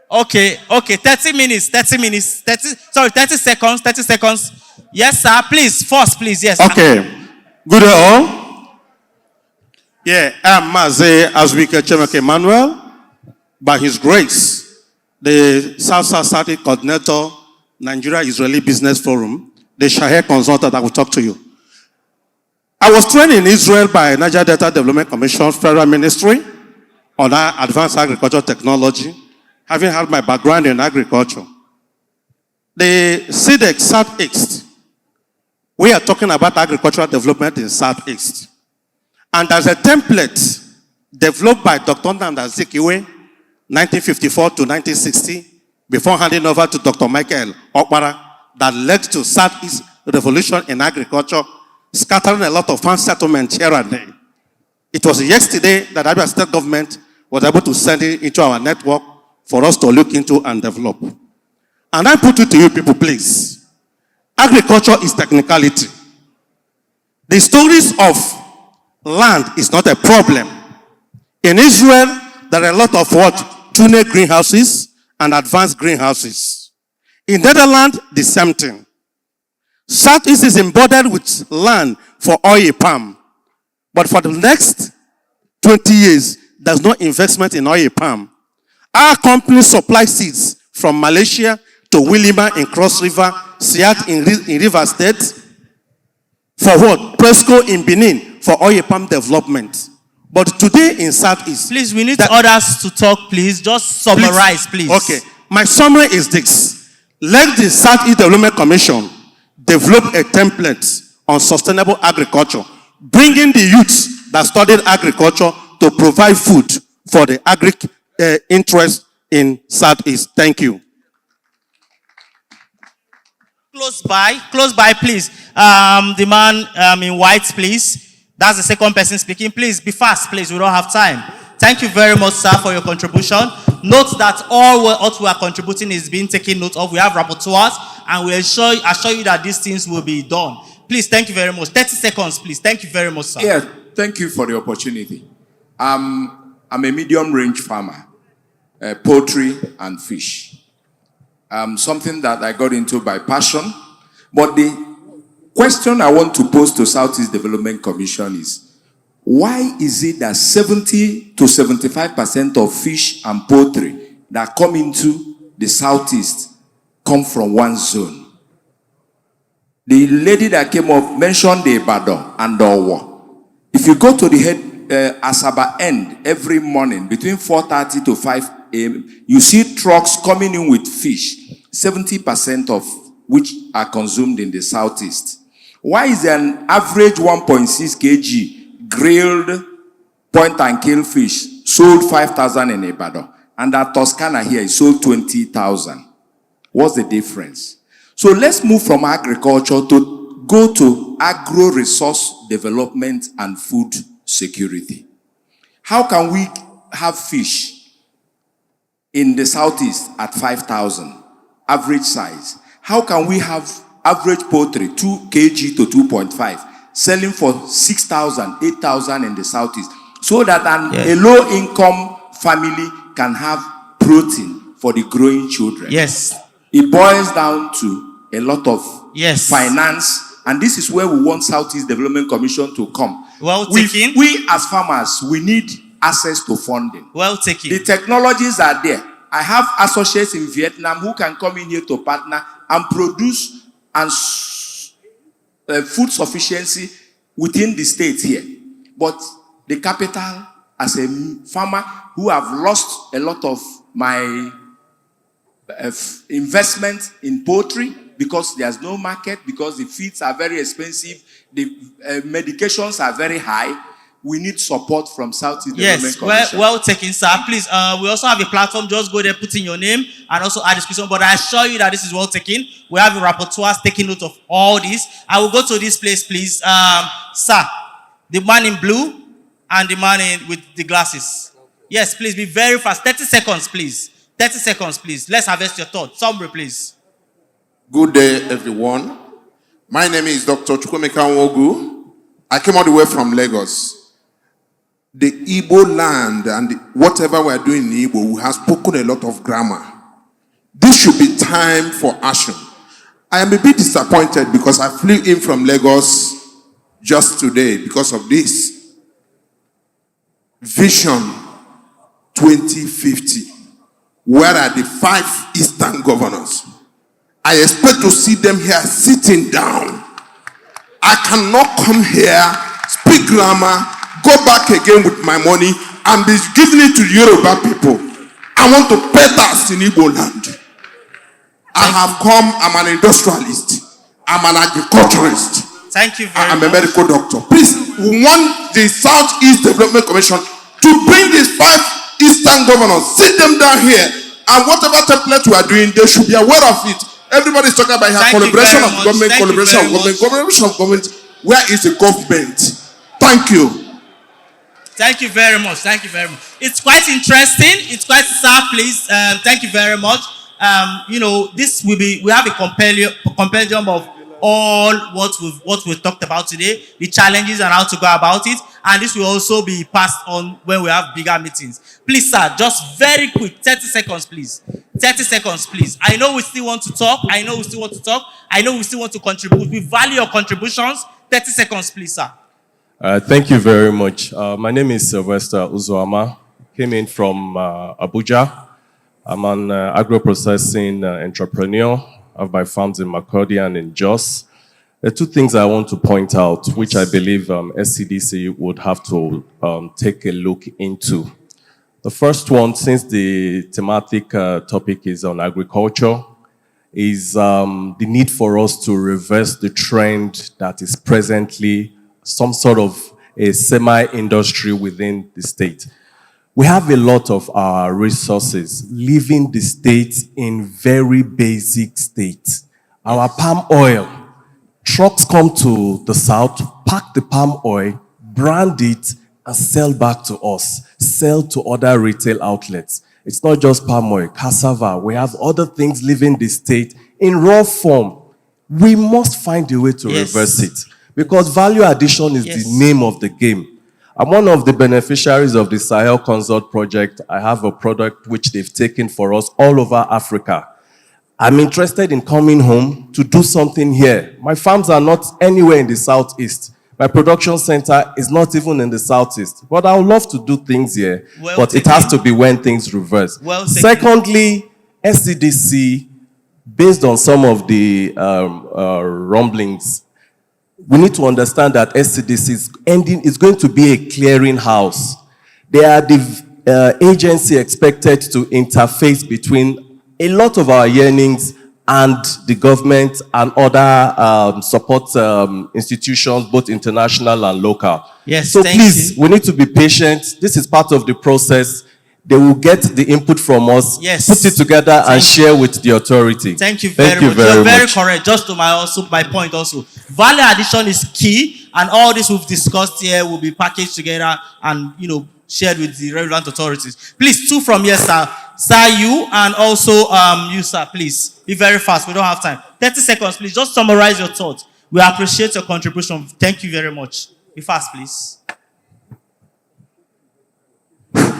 Okay, 30 minutes, 30 seconds. Yes, sir, please, first, please, yes. Okay, good day all. Yeah, I'm Maze Azwike Chemeke Emmanuel. By his grace, the South Coordinator, Nigeria-Israeli Business Forum, the Shahir consultant that will talk to you. I was trained in Israel by Niger Delta Development Commission Federal Ministry on advanced agricultural technology, having had my background in agriculture. The SEDEC Southeast, we are talking about agricultural development in Southeast. And there's a template developed by Dr. Nanda Zikiwe, 1954 to 1960, before handing over to Dr. Michael Okpara, that led to Southeast revolution in agriculture, scattering a lot of farm settlements here and there. It was yesterday that Abia State government was able to send it into our network for us to look into and develop. And I put it to you people, please. Agriculture is technicality. The stories of land is not a problem. In Israel, there are a lot of tune greenhouses and advanced greenhouses. In Netherlands, the same thing. Southeast is embodied with land for oil palm. But for the next 20 years, there's no investment in oil palm. Our company supplies seeds from Malaysia to Wilima in Cross River, Siat in River State. For what? Presco in Benin for oil palm development. But today in Southeast... Please, we need others to talk, please. Just summarize, please. Okay. My summary is this. Let the Southeast Development Commission develop a template on sustainable agriculture, bringing the youths that studied agriculture to provide food for the interest in Southeast. Thank you. Close by, please. The man in white, please. That's the second person speaking. Please, be fast, please. We don't have time. Thank you very much, sir, for your contribution. Note that all what we are contributing is being taken note of. We have rapporteurs, and we assure you that these things will be done. Please, thank you very much. 30 seconds, please. Thank you very much, sir. Yeah, thank you for the opportunity. I'm a medium-range farmer, poultry and fish. Something that I got into by passion. But the question I want to pose to Southeast Development Commission is, why is it that 70 to 75% of fish and poultry that come into the Southeast come from one zone? The lady that came up mentioned the Ibadan and the Owo. If you go to the Asaba end every morning between 4:30 to 5 a.m., you see trucks coming in with fish, 70% of which are consumed in the Southeast. Why is there an average 1.6 kg grilled point and kill fish sold 5,000 in Ibadan, and that Toscana here is sold 20,000? What's the difference? So let's move from agriculture to go to agro-resource development and food security. How can we have fish in the Southeast at 5,000 average size? How can we have average poultry 2 kg to 2.5 selling for 6,000, 8,000 in the Southeast? so that a low-income family can have protein for the growing children. Yes. It boils down to a lot of Yes. finance, and this is where we want Southeast Development Commission to come. Well taken. We as farmers, we need access to funding. Well taken. The technologies are there. I have associates in Vietnam who can come in here to partner and produce and food sufficiency within the state here. But the capital, as a farmer who have lost a lot of my investment in poultry because there's no market, because the feeds are very expensive, the medications are very high, we need support from Southeast Development Commission. Well taken, sir. Please, we also have a platform. Just go there, put in your name, and also add description. But I assure you that this is well taken. We have the rapporteurs taking note of all this. I will go to this place, please. Sir, the man in blue and the man with the glasses. Yes, please, be very fast. 30 seconds, please. 30 seconds, please. Let's harvest your thoughts. Summary, please. Good day, everyone. My name is Dr. Chukwemeka Nwogu. I came all the way from Lagos. The Igbo land and whatever we are doing in Igbo, we have spoken a lot of grammar. This should be time for action. I am a bit disappointed because I flew in from Lagos just today because of this. Vision 2050. Where are the 5 Eastern governors? I expect to see them here sitting down. I cannot come here, speak grammar, go back again with my money and be giving it to the Yoruba people. I want to pay tax in Igbo land. I have come, I'm an industrialist. I'm an agriculturist. Thank you very I'm much. a medical doctor. Please, we want the Southeast Development Commission to bring these 5 Eastern governors, sit them down here, and whatever template we are doing, they should be aware of it. Everybody's talking about here, collaboration of government, collaboration of government, collaboration of government. Where is the government? Thank you. Thank you very much. Thank you very much. It's quite interesting. It's quite sad, please. Thank you very much. You know, this will be, we have a compendium of all what we've talked about today, the challenges and how to go about it. And this will also be passed on when we have bigger meetings. Please, sir, just very quick, 30 seconds, please. 30 seconds, please. I know we still want to talk. I know we still want to talk. I know we still want to contribute. We value your contributions. 30 seconds, please, sir. Thank you very much. My name is Sylvester Uzuama. Came in from Abuja. I'm an agro-processing entrepreneur. I have my farms in Makurdi and in Jos. There are 2 things I want to point out, which I believe SCDC would have to take a look into. The first one, since the thematic topic is on agriculture, is the need for us to reverse the trend that is presently some sort of a semi-industry within the state. We have a lot of our resources leaving the state in very basic states. Our palm oil, trucks come to the south, pack the palm oil, brand it, and sell back to us, sell to other retail outlets. It's not just palm oil, cassava. We have other things leaving the state in raw form. We must find a way to reverse it, because value addition is the name of the game. I'm one of the beneficiaries of the Sahel Consult project. I have a product which they've taken for us all over Africa. I'm interested in coming home to do something here. My farms are not anywhere in the southeast. My production center is not even in the southeast. But I would love to do things here. But it has to be when things reverse. Secondly, SCDC, based on some of the rumblings, we need to understand that SCDC is going to be a clearinghouse. They are the agency expected to interface between a lot of our yearnings and the government and other support institutions, both international and local. Yes, so please, we need to be patient. This is part of the process. They will get the input from us, put it together, and share with the authority. Thank you very much. You're very correct. Just to my point also. Value addition is key, and all this we've discussed here will be packaged together and, you know, shared with the relevant authorities. Please, 2 from here, sir. Sir, you, and also you, sir, please. Be very fast. We don't have time. 30 seconds, please. Just summarize your thoughts. We appreciate your contribution. Thank you very much. Be fast, please.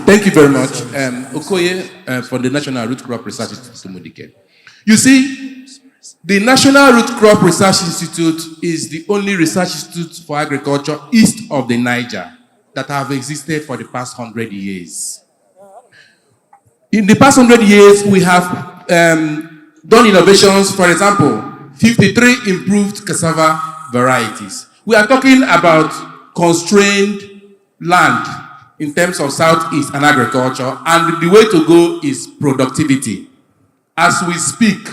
Thank you very much. Okoye from the National Root Crop Research Institute. You see, the National Root Crop Research Institute is the only research institute for agriculture east of the Niger that have existed for the past 100 years. In the past 100 years, we have done innovations. For example, 53 improved cassava varieties. We are talking about constrained land in terms of Southeast and agriculture, and the way to go is productivity. As we speak,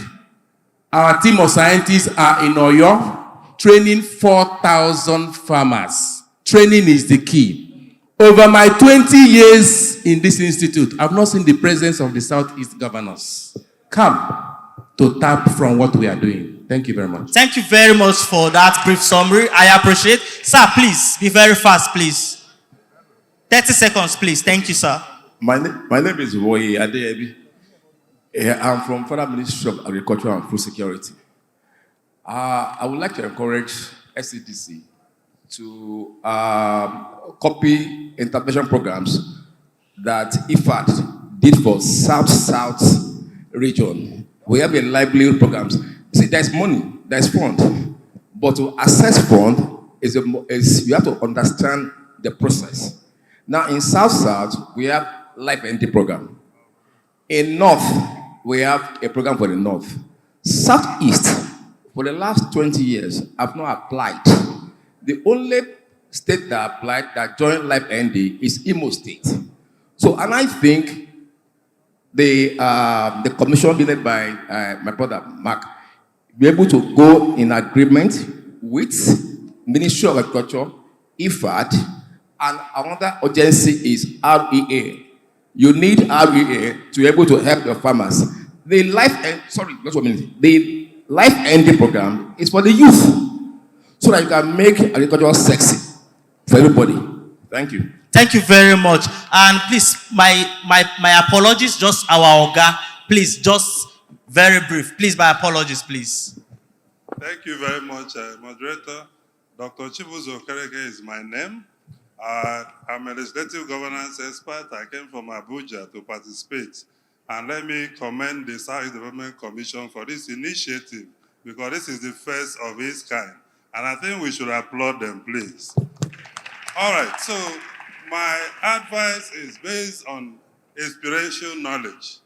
our team of scientists are in Oyo training 4,000 farmers. Training is the key. Over my 20 years in this institute, I've not seen the presence of the Southeast governors come to tap from what we are doing. Thank you very much. Thank you very much for that brief summary. I appreciate. Sir, please, be very fast, please. 30 seconds, please. Thank you, sir. My name is Woye Adeyebi. I'm from Federal Ministry of Agriculture and Food Security. I would like to encourage SEDC to copy intervention programs that IFAD did for South region. We have a livelihood programs. See, there's money, there's fund, but to access fund is you have to understand the process. Now in South, we have Life ND program. In North, we have a program for the North. Southeast, for the last 20 years, I've not applied. The only state that applied that joined Life ND is Imo State. So, and I think the commission led by my brother Mark be able to go in agreement with Ministry of Agriculture, IFAD, and another agency is REA. You need REA to be able to help your farmers. The Life ND program is for the youth, so that you can make agriculture sexy for everybody. Thank you. Thank you very much. And please, my apologies, just our Oga. Please, just very brief. Please, my apologies, please. Thank you very much, moderator. Dr. Chibuzo Okereke is my name. I'm a legislative governance expert. I came from Abuja to participate. And let me commend the South Development Commission for this initiative, because this is the first of its kind. And I think we should applaud them, please. All right, so my advice is based on experiential knowledge.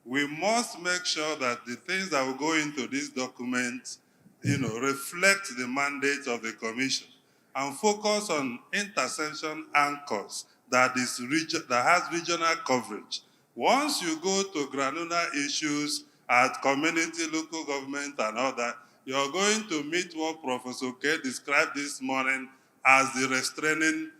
We must make sure that the things that will go into this document, reflect the mandate of the commission and focus on intersection anchors that has regional coverage. Once you go to granular issues at community, local government, and all that, you're going to meet what Professor K described this morning as the restraining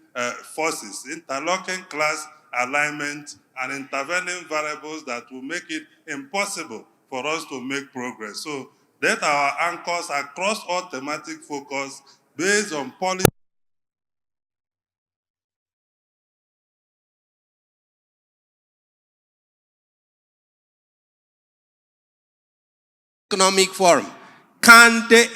forces, interlocking class alignment, and intervening variables that will make it impossible for us to make progress. So that our anchors across all thematic focus based on policy. Economic Forum. Can the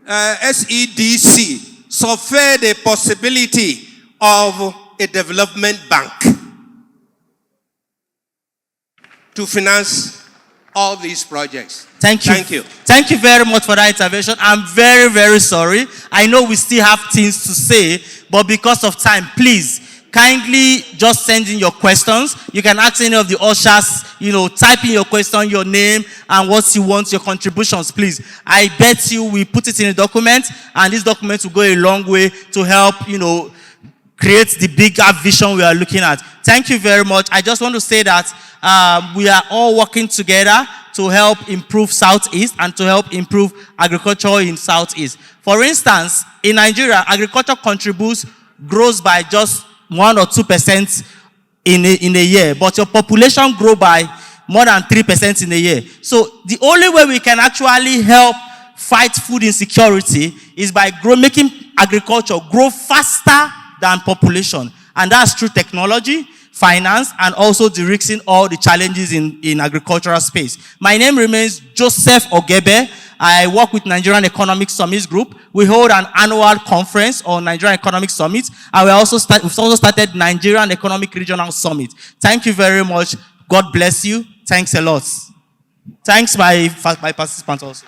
SEDC survey the possibility of a development bank to finance all these projects? Thank you. Thank you. Thank you very much for that intervention. I'm very, very sorry. I know we still have things to say, but because of time, please, kindly just send in your questions. You can ask any of the ushers, type in your question, your name, and what you want, your contributions, please. I bet you we put it in a document, and this document will go a long way to help, create the bigger vision we are looking at. Thank you very much. I just want to say that we are all working together to help improve Southeast and to help improve agriculture in Southeast. For instance, in Nigeria, agriculture grows by just 1 or 2% in a year, but your population grows by more than 3% in a year. So the only way we can actually help fight food insecurity is by making agriculture grow faster than population. And that's through technology, finance, and also de-risking all the challenges in agricultural space. My name remains Joseph Ogebe. I work with Nigerian Economic Summit Group. We hold an annual conference on Nigerian Economic Summit, and we've also started Nigerian Economic Regional Summit. Thank you very much. God bless you. Thanks a lot. Thanks my participants also.